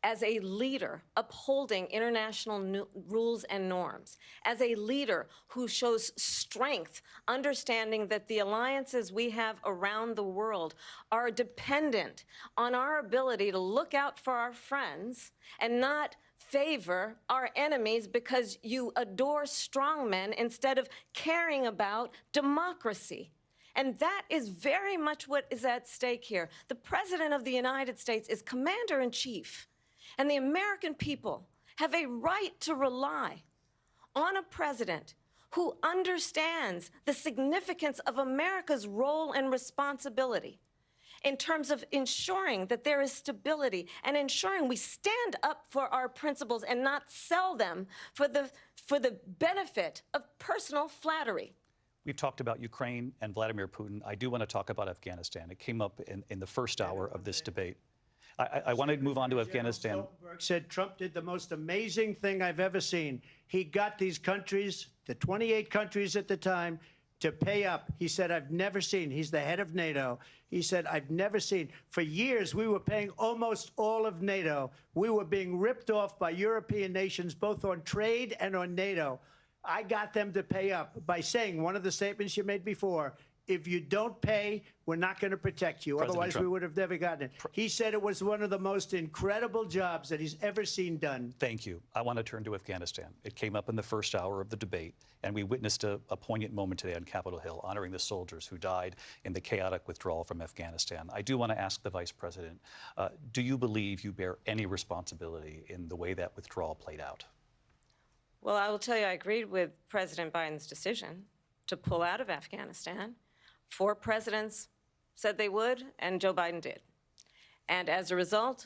as a leader upholding international rules and norms, as a leader who shows strength, understanding that the alliances we have around the world are dependent on our ability to look out for our friends and not favor our enemies because you adore strongmen instead of caring about democracy. And that is very much what is at stake here. The President of the United States is commander-in-chief. And the American people have a right to rely on a president who understands the significance of America's role and responsibility in terms of ensuring that there is stability and ensuring we stand up for our principles and not sell them for the benefit of personal flattery. We've talked about Ukraine and Vladimir Putin. I do want to talk about Afghanistan. It came up in the first hour of this debate. I want to move on to Afghanistan. Stoltenberg said Trump did the most amazing thing I've ever seen. He got these countries, the 28 countries at the time, to pay up. He said, I've never seen. He's the head of NATO. He said, I've never seen. For years, we were paying almost all of NATO. We were being ripped off by European nations, both on trade and on NATO. I got them to pay up by saying one of the statements you made before, if you don't pay, we're not going to protect you. Otherwise, we would have never gotten it. He said it was one of the most incredible jobs that he's ever seen done. Thank you. I want to turn to Afghanistan. It came up in the first hour of the debate, and we witnessed a poignant moment today on Capitol Hill, honoring the soldiers who died in the chaotic withdrawal from Afghanistan. I do want to ask the Vice President, do you believe you bear any responsibility in the way that withdrawal played out? Well, I will tell you, I agreed with President Biden's decision to pull out of Afghanistan. 4 presidents said they would, and Joe Biden did. And as a result,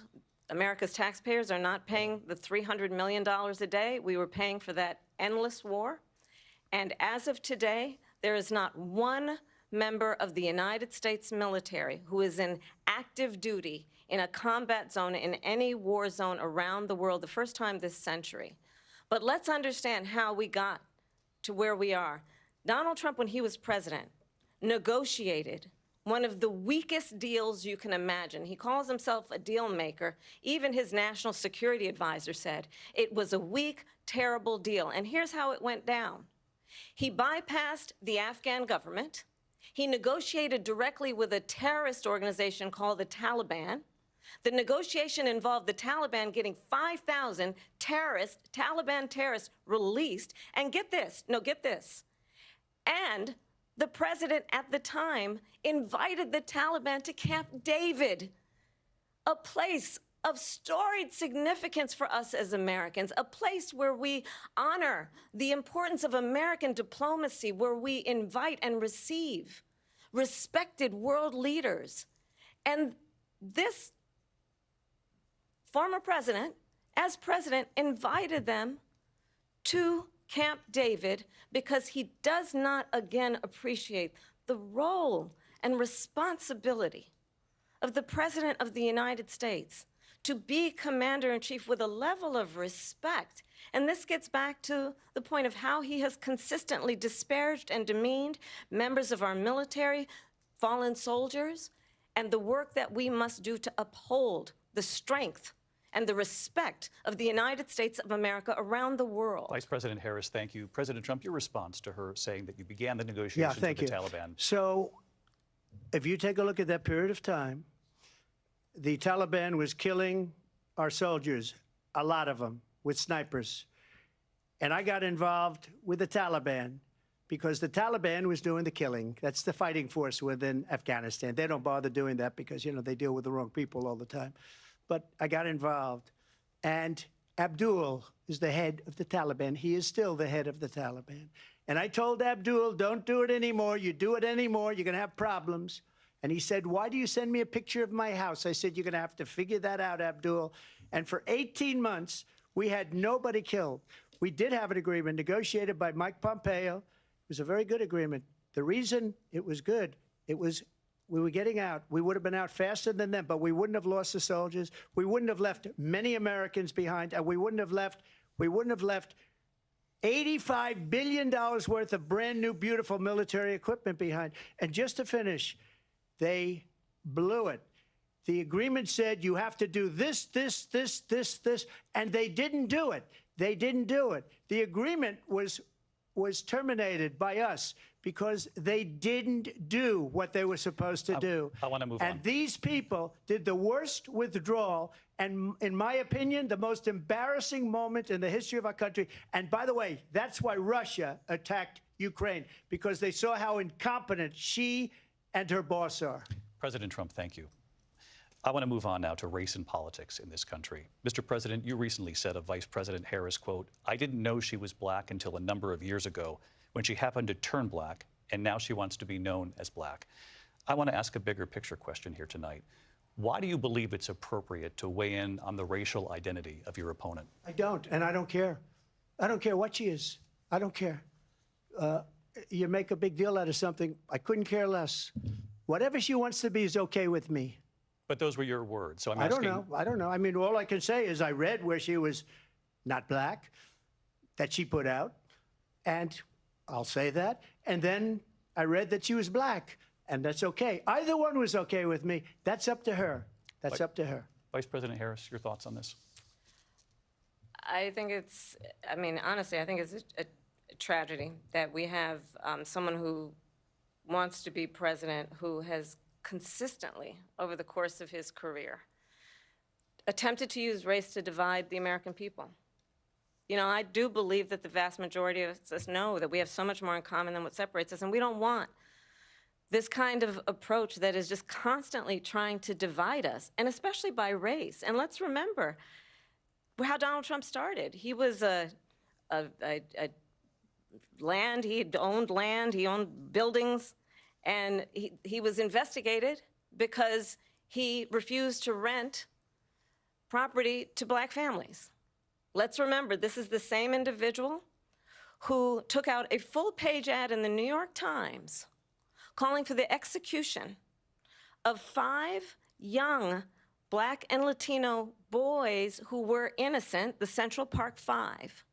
America's taxpayers are not paying the $300 million a day we were paying for that endless war. And as of today, there is not one member of the United States military who is in active duty in a combat zone in any war zone around the world, the first time this century. But let's understand how we got to where we are. Donald Trump, when he was president, negotiated one of the weakest deals you can imagine. He calls himself a deal maker. Even his national security advisor said it was a weak, terrible deal. And here's how it went down. He bypassed the Afghan government. He negotiated directly with a terrorist organization called the Taliban. The negotiation involved the Taliban getting 5,000 Taliban terrorists released. And get this, and the president at the time invited the Taliban to Camp David, a place of storied significance for us as Americans, a place where we honor the importance of American diplomacy, where we invite and receive respected world leaders. And this former president, as president, invited them to Camp David because he does not, again, appreciate the role and responsibility of the President of the United States to be commander-in-chief with a level of respect. And this gets back to the point of how he has consistently disparaged and demeaned members of our military, fallen soldiers, and the work that we must do to uphold the strength and the respect of the United States of America around the world. Vice President Harris, thank you. President Trump, your response to her saying that you began the negotiations with the Taliban. So if you take a look at that period of time, the Taliban was killing our soldiers, a lot of them, with snipers. And I got involved with the Taliban because the Taliban was doing the killing. That's the fighting force within Afghanistan. They don't bother doing that because, you know, they deal with the wrong people all the time. But I got involved. And Abdul is the head of the Taliban. He is still the head of the Taliban. And I told Abdul, don't do it anymore. You do it anymore, you're going to have problems. And he said, why do you send me a picture of my house? I said, you're going to have to figure that out, Abdul. And for 18 months, we had nobody killed. We did have an agreement negotiated by Mike Pompeo. It was a very good agreement. The reason it was good, it was we were getting out. We would have been out faster than them, but we wouldn't have lost the soldiers. We wouldn't have left many Americans behind, and we wouldn't have left $85 billion worth of brand new, beautiful military equipment behind. And just to finish, they blew it. The agreement said you have to do this, and they didn't do it. They didn't do it. The agreement was terminated by us because they didn't do what they were supposed to do. I want to move on. And these people did the worst withdrawal, and in my opinion, the most embarrassing moment in the history of our country. And by the way, that's why Russia attacked Ukraine, because they saw how incompetent she and her boss are. President Trump, thank you. I want to move on now to race and politics in this country. Mr. President, you recently said of Vice President Harris, quote, I didn't know she was black until a number of years ago when she happened to turn black, and now she wants to be known as black. I want to ask a bigger picture question here tonight. Why do you believe it's appropriate to weigh in on the racial identity of your opponent? I don't, and I don't care. I don't care what she is. I don't care. You make a big deal out of something. I couldn't care less. Whatever she wants to be is okay with me. But those were your words, so I'm I asking... don't know. I mean, all I can say is I read where she was not black, that she put out, and I'll say that. And then I read that she was black, and that's okay. Either one was okay with me. That's up to her. That's up to her. Vice President Harris, your thoughts on this? I think it's, I mean, honestly, I think it's a tragedy that we have someone who wants to be president who has consistently, over the course of his career, attempted to use race to divide the American people. You know, I do believe that the vast majority of us know that we have so much more in common than what separates us, and we don't want this kind of approach that is just constantly trying to divide us, and especially by race. And let's remember how Donald Trump started. He was land, he owned buildings, and he was investigated because he refused to rent property to black families. Let's remember, this is the same individual who took out a full-page ad in the New York Times calling for the execution of 5 young black and Latino boys who were innocent, the Central Park 5.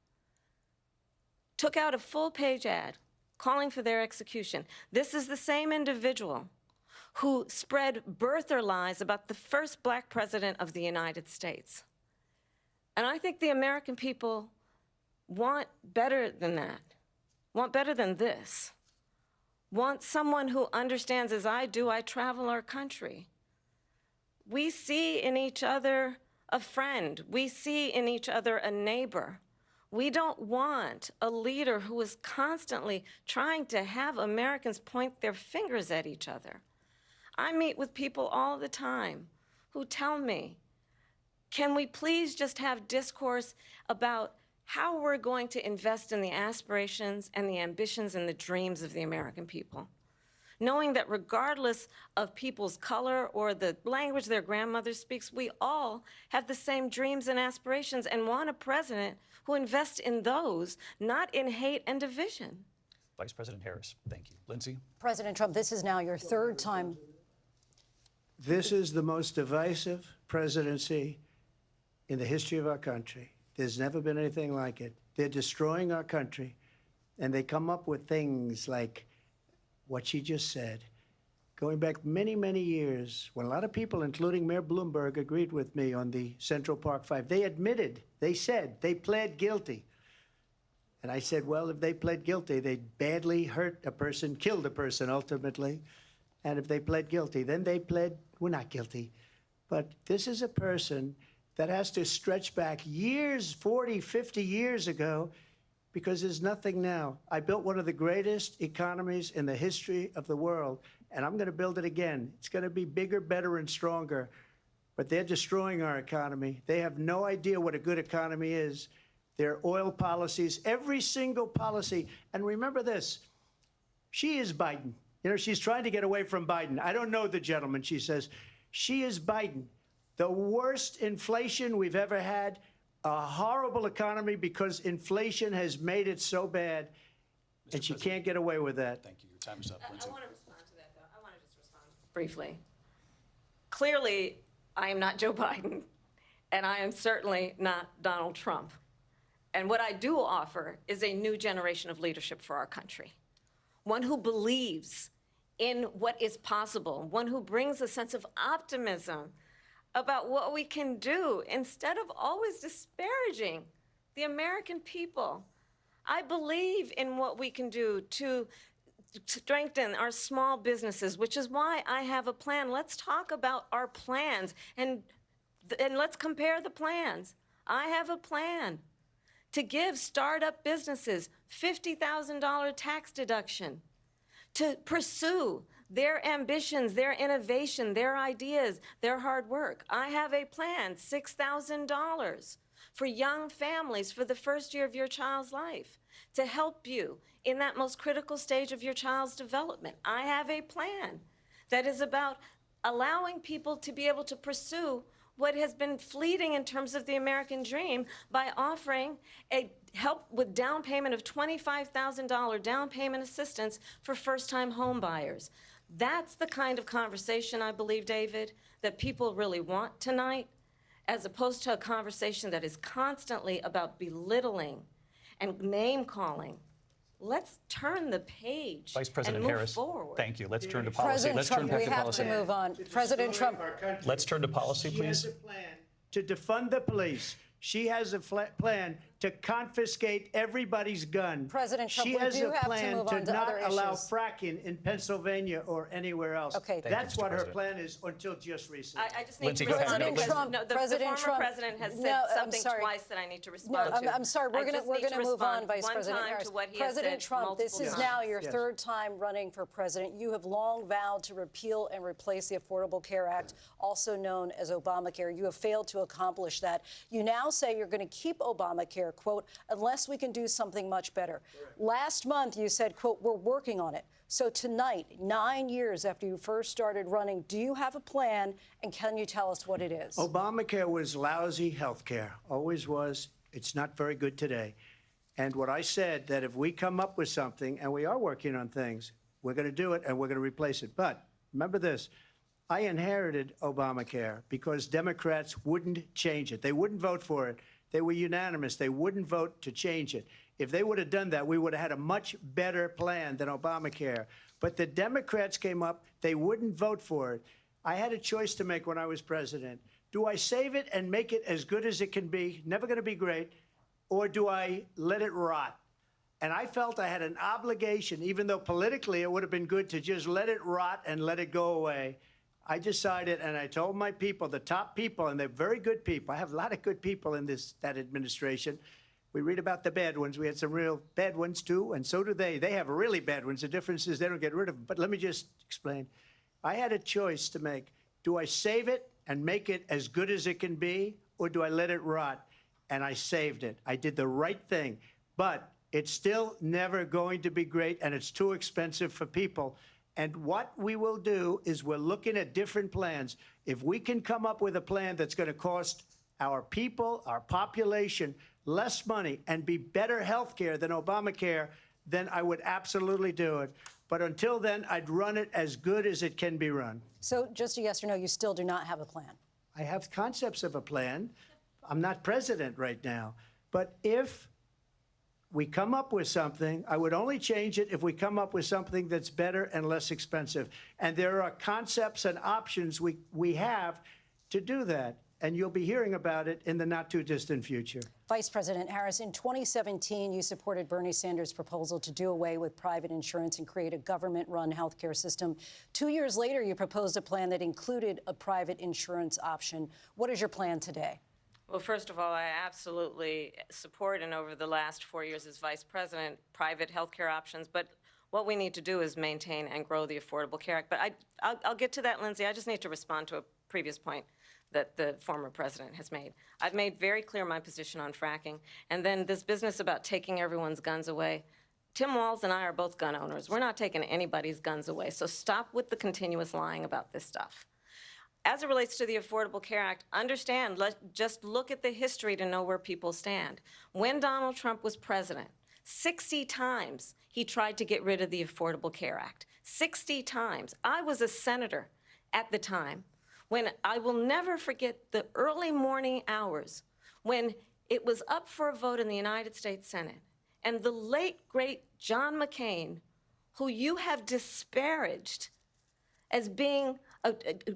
Took out a full-page ad calling for their execution. This is the same individual who spread birther lies about the first black president of the United States. And I think the American people want better than that, want better than this, want someone who understands, as I do, I travel our country. We see in each other a friend. We see in each other a neighbor. We don't want a leader who is constantly trying to have Americans point their fingers at each other. I meet with people all the time who tell me, can we please just have discourse about how we're going to invest in the aspirations and the ambitions and the dreams of the American people? Knowing that regardless of people's color or the language their grandmother speaks, we all have the same dreams and aspirations and want a president who invests in those, not in hate and division. Vice President Harris, thank you. Lindsay? President Trump, this is now your 3rd time. This is the most divisive presidency in the history of our country. There's never been anything like it. They're destroying our country, and they come up with things like what she just said. Going back many, many years, when a lot of people, including Mayor Bloomberg, agreed with me on the Central Park 5, they admitted, they said, they pled guilty. And I said, well, if they pled guilty, they badly hurt a person, killed a person ultimately. And if they pled guilty, then they pled, we're not guilty. But this is a person that has to stretch back years, 40, 50 years ago, because there's nothing now. I built one of the greatest economies in the history of the world, and I'm going to build it again. It's going to be bigger, better, and stronger. But they're destroying our economy. They have no idea what a good economy is. Their oil policies, every single policy. And remember this, she is Biden. You know, she's trying to get away from Biden. I don't know the gentleman, she says. She is Biden. The worst inflation we've ever had, a horrible economy because inflation has made it so bad, and she can't get away with that. Thank you. Your time is up, Lindsay. I want to respond to that, though. I want to just respond briefly. Clearly, I am not Joe Biden, and I am certainly not Donald Trump. And what I do offer is a new generation of leadership for our country, one who believes in what is possible, one who brings a sense of optimism about what we can do instead of always disparaging the American people. I believe in what we can do to strengthen our small businesses, which is why I have a plan. Let's talk about our plans and let's compare the plans. I have a plan to give startup businesses $50,000 tax deduction, to pursue their ambitions, their innovation, their ideas, their hard work. I have a plan, $6,000 for young families for the first year of your child's life, to help you in that most critical stage of your child's development. I have a plan that is about allowing people to be able to pursue what has been fleeting in terms of the American dream by offering a help with down payment of $25,000 down payment assistance for first-time home buyers. That's the kind of conversation, I believe, David, that people really want tonight, as opposed to a conversation that is constantly about belittling and name-calling. Let's turn the page Vice President and move Harris, forward. thank you. Let's turn to policy. President Let's Trump, turn back we to have policy. to move on. President Trump. Let's turn to policy, She please. has a plan to defund the police. She has a plan to confiscate everybody's gun. President Trump, she we has do a have to plan move to on to not other allow issues. fracking in Pennsylvania or anywhere else. Okay. That's Mr. what her President. plan is until just recently. I just need Lindsay, to go ahead. respond No, because Trump, no, the President former Trump. president has said No, I'm something sorry. twice that I need to No, respond to. I'm sorry. We're going to move on, Vice President Harris. Harris. President Trump, this is now your third time running for president. You have long vowed to repeal and replace the Affordable Care Act, also known as Obamacare. You have failed to accomplish that. You now say you're going to keep Obamacare, quote, unless we can do something much better. Last month, you said, quote, we're working on it. So tonight, 9 years after you first started running, do you have a plan, and can you tell us what it is? Obamacare was lousy health care, always was. It's not very good today. And what I said, that if we come up with something, and we are working on things, we're going to do it and we're going to replace it. But remember this, I inherited Obamacare because Democrats wouldn't change it. They wouldn't vote for it. They were unanimous. They wouldn't vote to change it. If they would have done that, we would have had a much better plan than Obamacare. But the Democrats came up. They wouldn't vote for it. I had a choice to make when I was president. Do I save it and make it as good as it can be, never going to be great, or do I let it rot? And I felt I had an obligation, even though politically it would have been good to just let it rot and let it go away. I decided, and I told my people, the top people, and they're very good people. I have a lot of good people in that administration. We read about the bad ones. We had some real bad ones, too, and so do they. They have really bad ones. The difference is they don't get rid of them. But let me just explain. I had a choice to make. Do I save it and make it as good as it can be, or do I let it rot? And I saved it. I did the right thing. But it's still never going to be great, and it's too expensive for people. And what we will do is we're looking at different plans. If we can come up with a plan that's going to cost our people, our population, less money and be better health care than Obamacare, then I would absolutely do it. But until then, I'd run it as good as it can be run. So just a yes or no, you still do not have a plan? I have concepts of a plan. I'm not president right now. But if we come up with something, I would only change it if we come up with something that's better and less expensive. And there are concepts and options we have to do that. and you'll be hearing about it in the not-too-distant future. Vice President Harris, in 2017, you supported Bernie Sanders' proposal to do away with private insurance and create a government-run healthcare system. 2 years later, you proposed a plan that included a private insurance option. What is your plan today? Well, first of all, I absolutely support, and over the last 4 years as vice president, private healthcare options. But what we need to do is maintain and grow the Affordable Care Act. But I'll get to that, Lindsay. I just need to respond to a previous point that the former president has made. I've made very clear my position on fracking. And then this business about taking everyone's guns away. Tim Walz and I are both gun owners. We're not taking anybody's guns away. So stop with the continuous lying about this stuff. As it relates to the Affordable Care Act, understand, just look at the history to know where people stand. When Donald Trump was president, 60 times he tried to get rid of the Affordable Care Act. 60 times. I was a senator at the time when I will never forget the early morning hours when it was up for a vote in the United States Senate. And the late, great John McCain, who you have disparaged as being,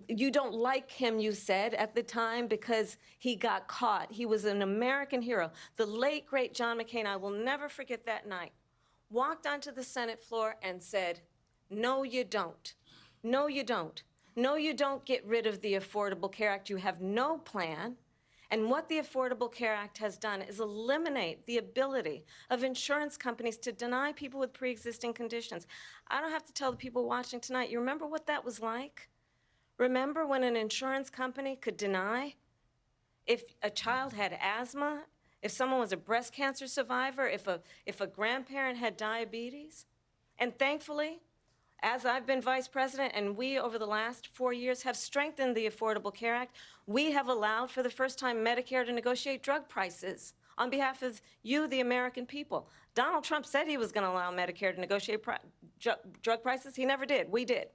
you don't like him, you said, at the time because he got caught. He was an American hero. The late, great John McCain, I will never forget that night, walked onto the Senate floor and said, no, you don't. No, you don't. No, you don't get rid of the Affordable Care Act. You have no plan. And what the Affordable Care Act has done is eliminate the ability of insurance companies to deny people with pre-existing conditions. I don't have to tell the people watching tonight, you remember what that was like? Remember when an insurance company could deny if a child had asthma, if someone was a breast cancer survivor, if a grandparent had diabetes? And thankfully, as I've been vice president and we, over the last 4 years, have strengthened the Affordable Care Act, we have allowed for the first time Medicare to negotiate drug prices on behalf of you, the American people. Donald Trump said he was going to allow Medicare to negotiate drug prices. He never did. We did.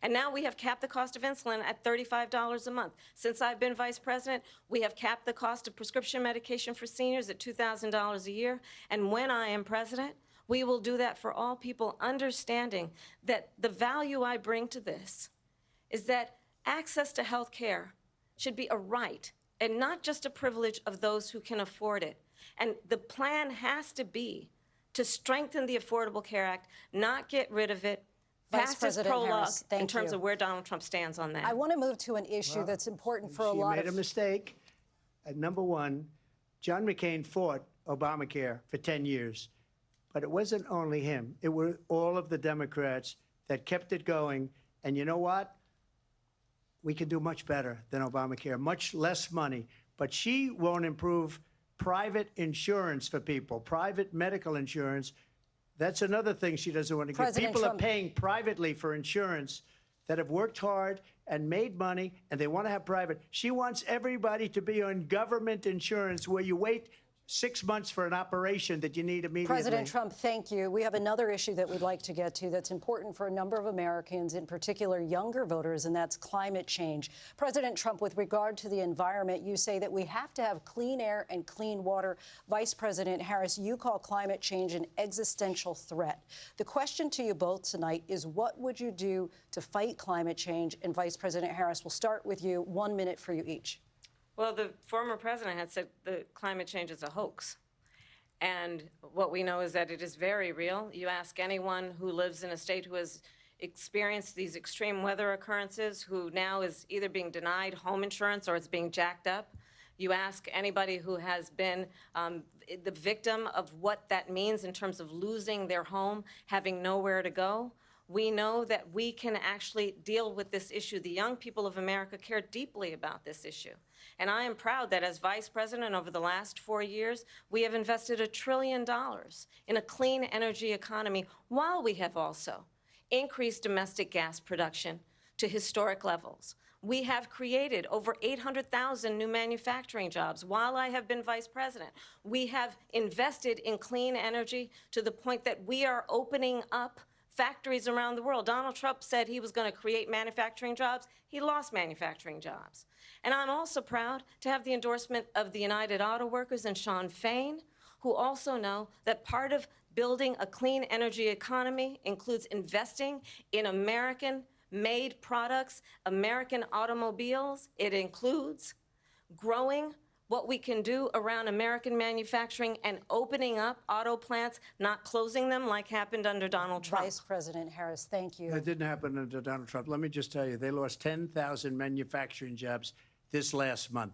And now we have capped the cost of insulin at $35 a month. Since I've been vice president, we have capped the cost of prescription medication for seniors at $2,000 a year. And when I am president, we will do that for all people, understanding that the value I bring to this is that access to health care should be a right and not just a privilege of those who can afford it. And the plan has to be to strengthen the Affordable Care Act, not get rid of it. Vice President Harris, thank you. In terms of where Donald Trump stands on that. I want to move to an issue that's important for a lot of... She made a mistake. Number one, John McCain fought Obamacare for 10 years. But it wasn't only him. It were all of the Democrats that kept it going. And you know what? We can do much better than Obamacare, much less money. But she won't improve private insurance for people, private medical insurance. That's another thing she doesn't want to give. People are paying privately for insurance that have worked hard and made money, and they want to have private. She wants everybody to be on government insurance where you wait 6 months for an operation that you need immediately. President Trump, thank you. We have another issue that we'd like to get to that's important for a number of Americans, in particular younger voters, and that's climate change. President Trump, with regard to the environment, you say that we have to have clean air and clean water. Vice President Harris, you call climate change an existential threat. The question to you both tonight is, what would you do to fight climate change? And Vice President Harris, we'll start with you. 1 minute for you each. Well, the former president had said the climate change is a hoax. And what we know is that it is very real. You ask anyone who lives in a state who has experienced these extreme weather occurrences, who now is either being denied home insurance or it's being jacked up. You ask anybody who has been the victim of what that means in terms of losing their home, having nowhere to go. We know that we can actually deal with this issue. The young people of America care deeply about this issue. And I am proud that as vice president over the last 4 years, we have invested $1 trillion in a clean energy economy, while we have also increased domestic gas production to historic levels. We have created over 800,000 new manufacturing jobs while I have been vice president. We have invested in clean energy to the point that we are opening up factories around the world. Donald Trump said he was going to create manufacturing jobs. He lost manufacturing jobs. And I'm also proud to have the endorsement of the United Auto Workers and Sean Fain, who also know that part of building a clean energy economy includes investing in American-made products, American automobiles. It includes growing what we can do around American manufacturing and opening up auto plants, not closing them like happened under Donald Trump. Vice President Harris, thank you. That didn't happen under Donald Trump. Let me just tell you, they lost 10,000 manufacturing jobs this last month.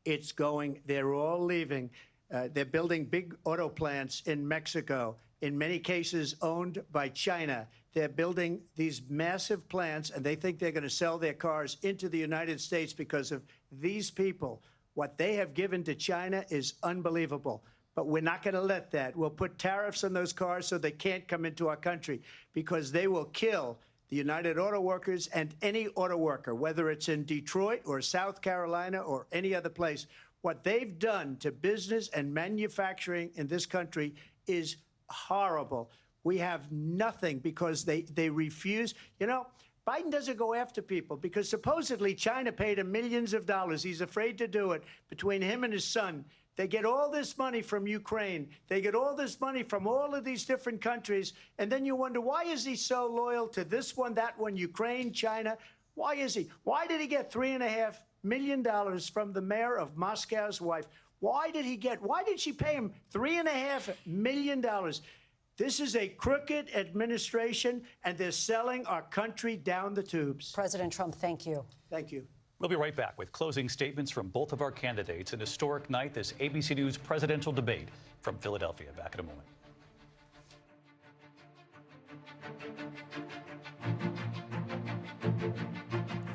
It's going, they're all leaving. They're building big auto plants in Mexico, in many cases owned by China. They're building these massive plants, and they think they're going to sell their cars into the United States because of these people. What they have given to China is unbelievable. But we're not going to let that. We'll put tariffs on those cars so they can't come into our country, because they will kill the United Auto Workers and any auto worker, whether it's in Detroit or South Carolina or any other place. What they've done to business and manufacturing in this country is horrible. We have nothing because they refuse. You know, Biden doesn't go after people because supposedly China paid him millions of dollars. He's afraid to do it. Between him and his son, they get all this money from Ukraine. They get all this money from all of these different countries. And then you wonder, why is he so loyal to this one, that one, Ukraine, China? Why is he? Why did he get $3.5 million from the mayor of Moscow's wife? Why did she pay him $3.5 million? This is a crooked administration, and they're selling our country down the tubes. President Trump, thank you. Thank you. We'll be right back with closing statements from both of our candidates. An historic night, this ABC News presidential debate from Philadelphia. Back in a moment.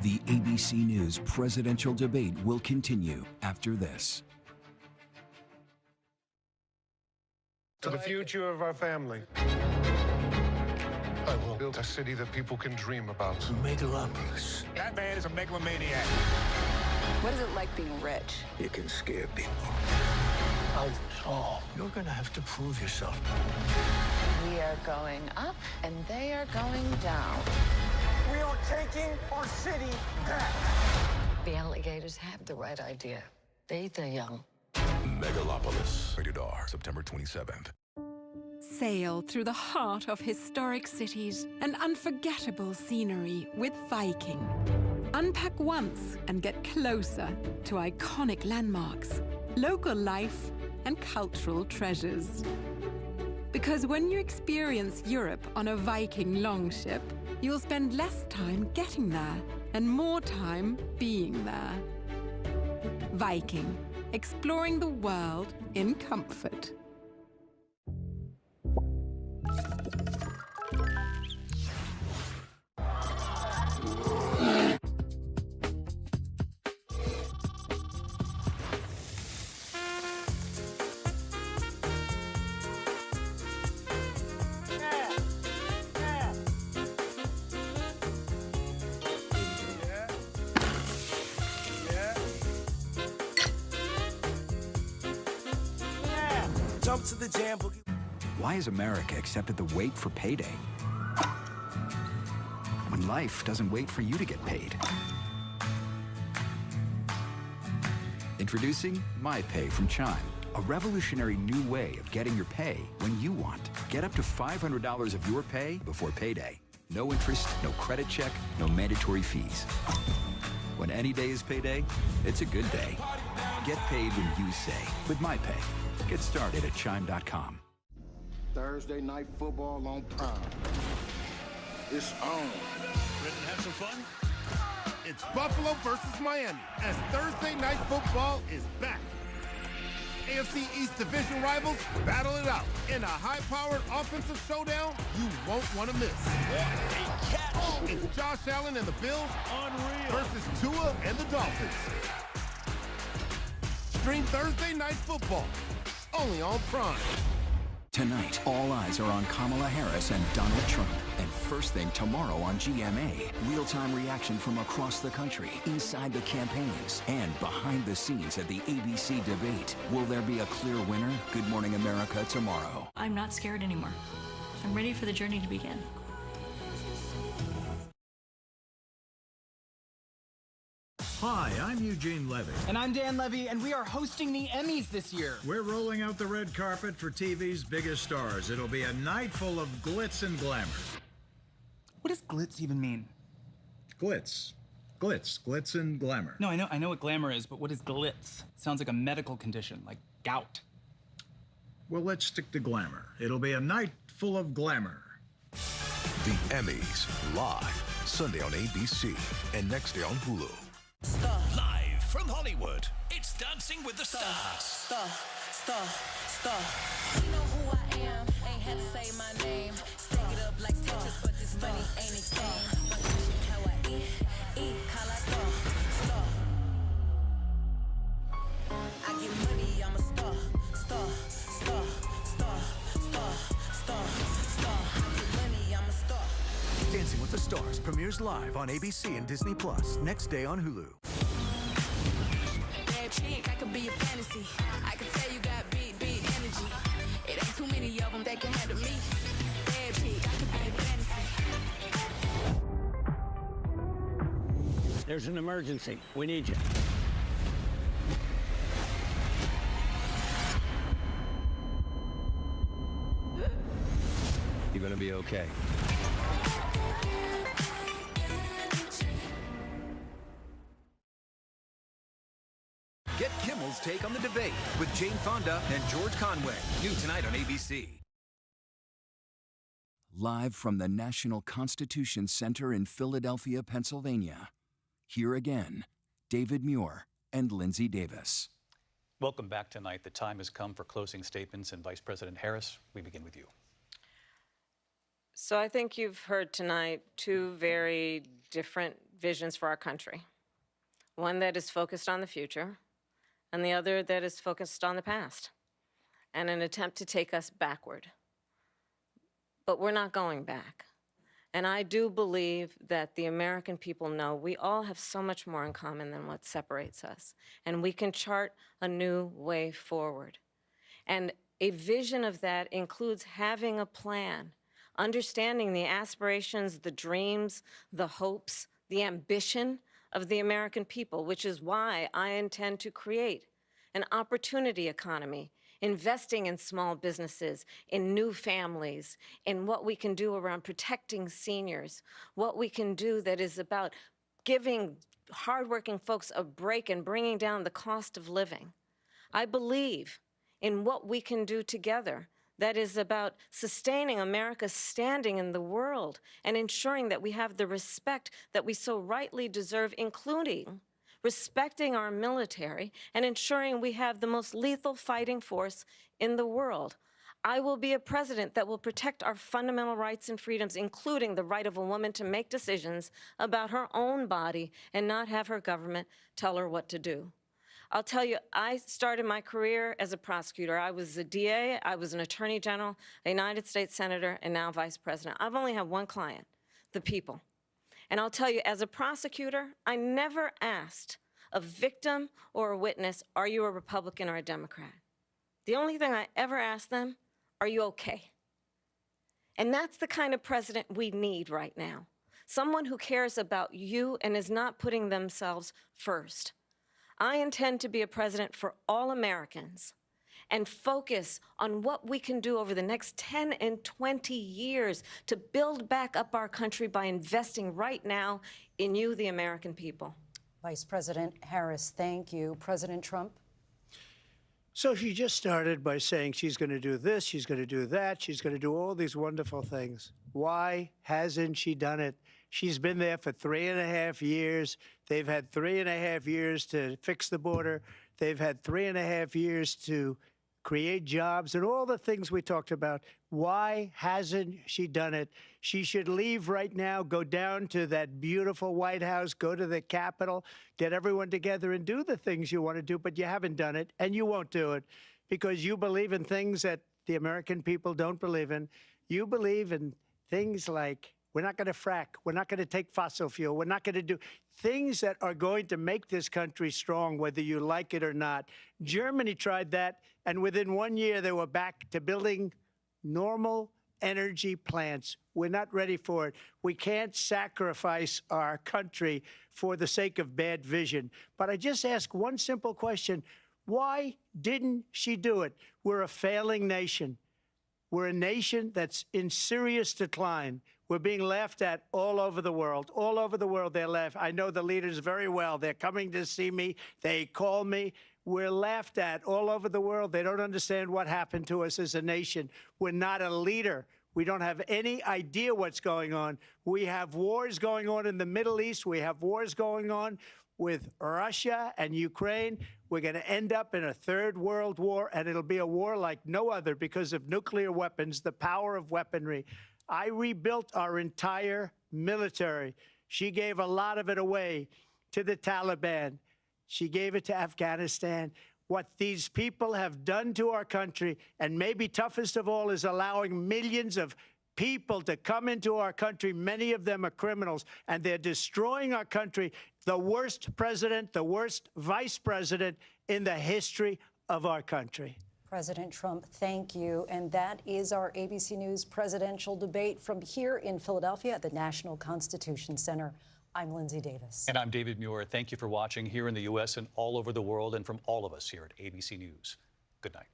The ABC News presidential debate will continue after this. To the future of our family. I will build a city that people can dream about. Megalopolis. That man is a megalomaniac. What is it like being rich? You can scare people. How tall? You're gonna have to prove yourself. We are going up, and they are going down. We are taking our city back. The alligators have the right idea. They eat their young. Megalopolis. Rated R. September 27th. Sail through the heart of historic cities and unforgettable scenery with Viking. Unpack once and get closer to iconic landmarks, local life, and cultural treasures. Because when you experience Europe on a Viking longship, you'll spend less time getting there and more time being there. Viking, exploring the world in comfort. Jump to the jam boogie. Why has America accepted the wait for payday when life doesn't wait for you to get paid? Introducing My Pay from Chime, a revolutionary new way of getting your pay when you want. Get up to $500 of your pay before payday. No interest, no credit check, no mandatory fees. When any day is payday, it's a good day. Get paid when you say with My Pay. Get started at Chime.com. Thursday night football on Prime. It's on. Ready to have some fun? It's Buffalo versus Miami as Thursday night football is back. AFC East division rivals battle it out in a high-powered offensive showdown you won't want to miss. What a catch! It's Josh Allen and the Bills versus Tua and the Dolphins. Stream Thursday night football only on Prime. Tonight, all eyes are on Kamala Harris and Donald Trump. And first thing tomorrow on GMA, real-time reaction from across the country, inside the campaigns, and behind the scenes at the ABC debate. Will there be a clear winner? Good Morning America tomorrow. I'm not scared anymore. I'm ready for the journey to begin. Hi, I'm Eugene Levy. And I'm Dan Levy, and we are hosting the Emmys this year. We're rolling out the red carpet for TV's biggest stars. It'll be a night full of glitz and glamour. What does glitz even mean? Glitz. Glitz and glamour. No, I know what glamour is, but what is glitz? It sounds like a medical condition, like gout. Well, let's stick to glamour. It'll be a night full of glamour. The Emmys, live, Sunday on ABC and next day on Hulu. Live from Hollywood, it's Dancing with the Stars. You know who I am, ain't had to say my name. Stack it up like Tetris, but this money ain't a game. How I eat, call I star. I get money, I'm a star. I get money, I'm a star. Dancing with the Stars premieres live on ABC and Disney Plus next day on Hulu. Bad chick, I could be a fantasy. I could tell you got big energy. It ain't too many of them that can handle me. Bad chick, I could be a fantasy. There's an emergency. We need you. You're gonna be okay. Get Kimmel's take on the debate with Jane Fonda and George Conway. New tonight on ABC. Live from the National Constitution Center in Philadelphia, Pennsylvania. Here again, David Muir and Lindsay Davis. Welcome back tonight. The time has come for closing statements, and Vice President Harris, we begin with you. So I think you've heard tonight two very different visions for our country. One that is focused on the future, and the other that is focused on the past, and an attempt to take us backward. But we're not going back. And I do believe that the American people know we all have so much more in common than what separates us, and we can chart a new way forward. And a vision of that includes having a plan, understanding the aspirations, the dreams, the hopes, the ambition of the American people, which is why I intend to create an opportunity economy, investing in small businesses, in new families, in what we can do around protecting seniors, what we can do that is about giving hardworking folks a break and bringing down the cost of living. I believe in what we can do together that is about sustaining America's standing in the world and ensuring that we have the respect that we so rightly deserve, including respecting our military and ensuring we have the most lethal fighting force in the world. I will be a president that will protect our fundamental rights and freedoms, including the right of a woman to make decisions about her own body and not have her government tell her what to do. I'll tell you, I started my career as a prosecutor. I was a DA, I was an attorney general, a United States senator, and now vice president. I've only had one client, the people. And I'll tell you, as a prosecutor, I never asked a victim or a witness, are you a Republican or a Democrat? The only thing I ever asked them, are you okay? And that's the kind of president we need right now. Someone who cares about you and is not putting themselves first. I intend to be a president for all Americans and focus on what we can do over the next 10 and 20 years to build back up our country by investing right now in you, the American people. Vice President Harris, thank you. President Trump? So she just started by saying she's going to do this, she's going to do that, she's going to do all these wonderful things. Why hasn't she done it? She's been there for 3.5 years. They've had 3.5 years to fix the border. They've had 3.5 years to create jobs and all the things we talked about. Why hasn't she done it? She should leave right now, go down to that beautiful White House, go to the Capitol, get everyone together and do the things you want to do, but you haven't done it, and you won't do it because you believe in things that the American people don't believe in. You believe in things like we're not going to frack. We're not going to take fossil fuel. We're not going to do things that are going to make this country strong, whether you like it or not. Germany tried that, and within 1 year, they were back to building normal energy plants. We're not ready for it. We can't sacrifice our country for the sake of bad vision. But I just ask one simple question. Why didn't she do it? We're a failing nation. We're a nation that's in serious decline. We're being laughed at all over the world. All over the world, they're laughed. I know the leaders very well. They're coming to see me. They call me. We're laughed at all over the world. They don't understand what happened to us as a nation. We're not a leader. We don't have any idea what's going on. We have wars going on in the Middle East. We have wars going on with Russia and Ukraine. We're going to end up in a third world war, and it'll be a war like no other because of nuclear weapons, the power of weaponry. I rebuilt our entire military. She gave a lot of it away to the Taliban. She gave it to Afghanistan. What these people have done to our country, and maybe toughest of all, is allowing millions of people to come into our country. Many of them are criminals, and they're destroying our country. The worst president, the worst vice president in the history of our country. President Trump, thank you. And that is our ABC News presidential debate from here in Philadelphia at the National Constitution Center. I'm Lindsay Davis. And I'm David Muir. Thank you for watching here in the U.S. and all over the world, and from all of us here at ABC News. Good night.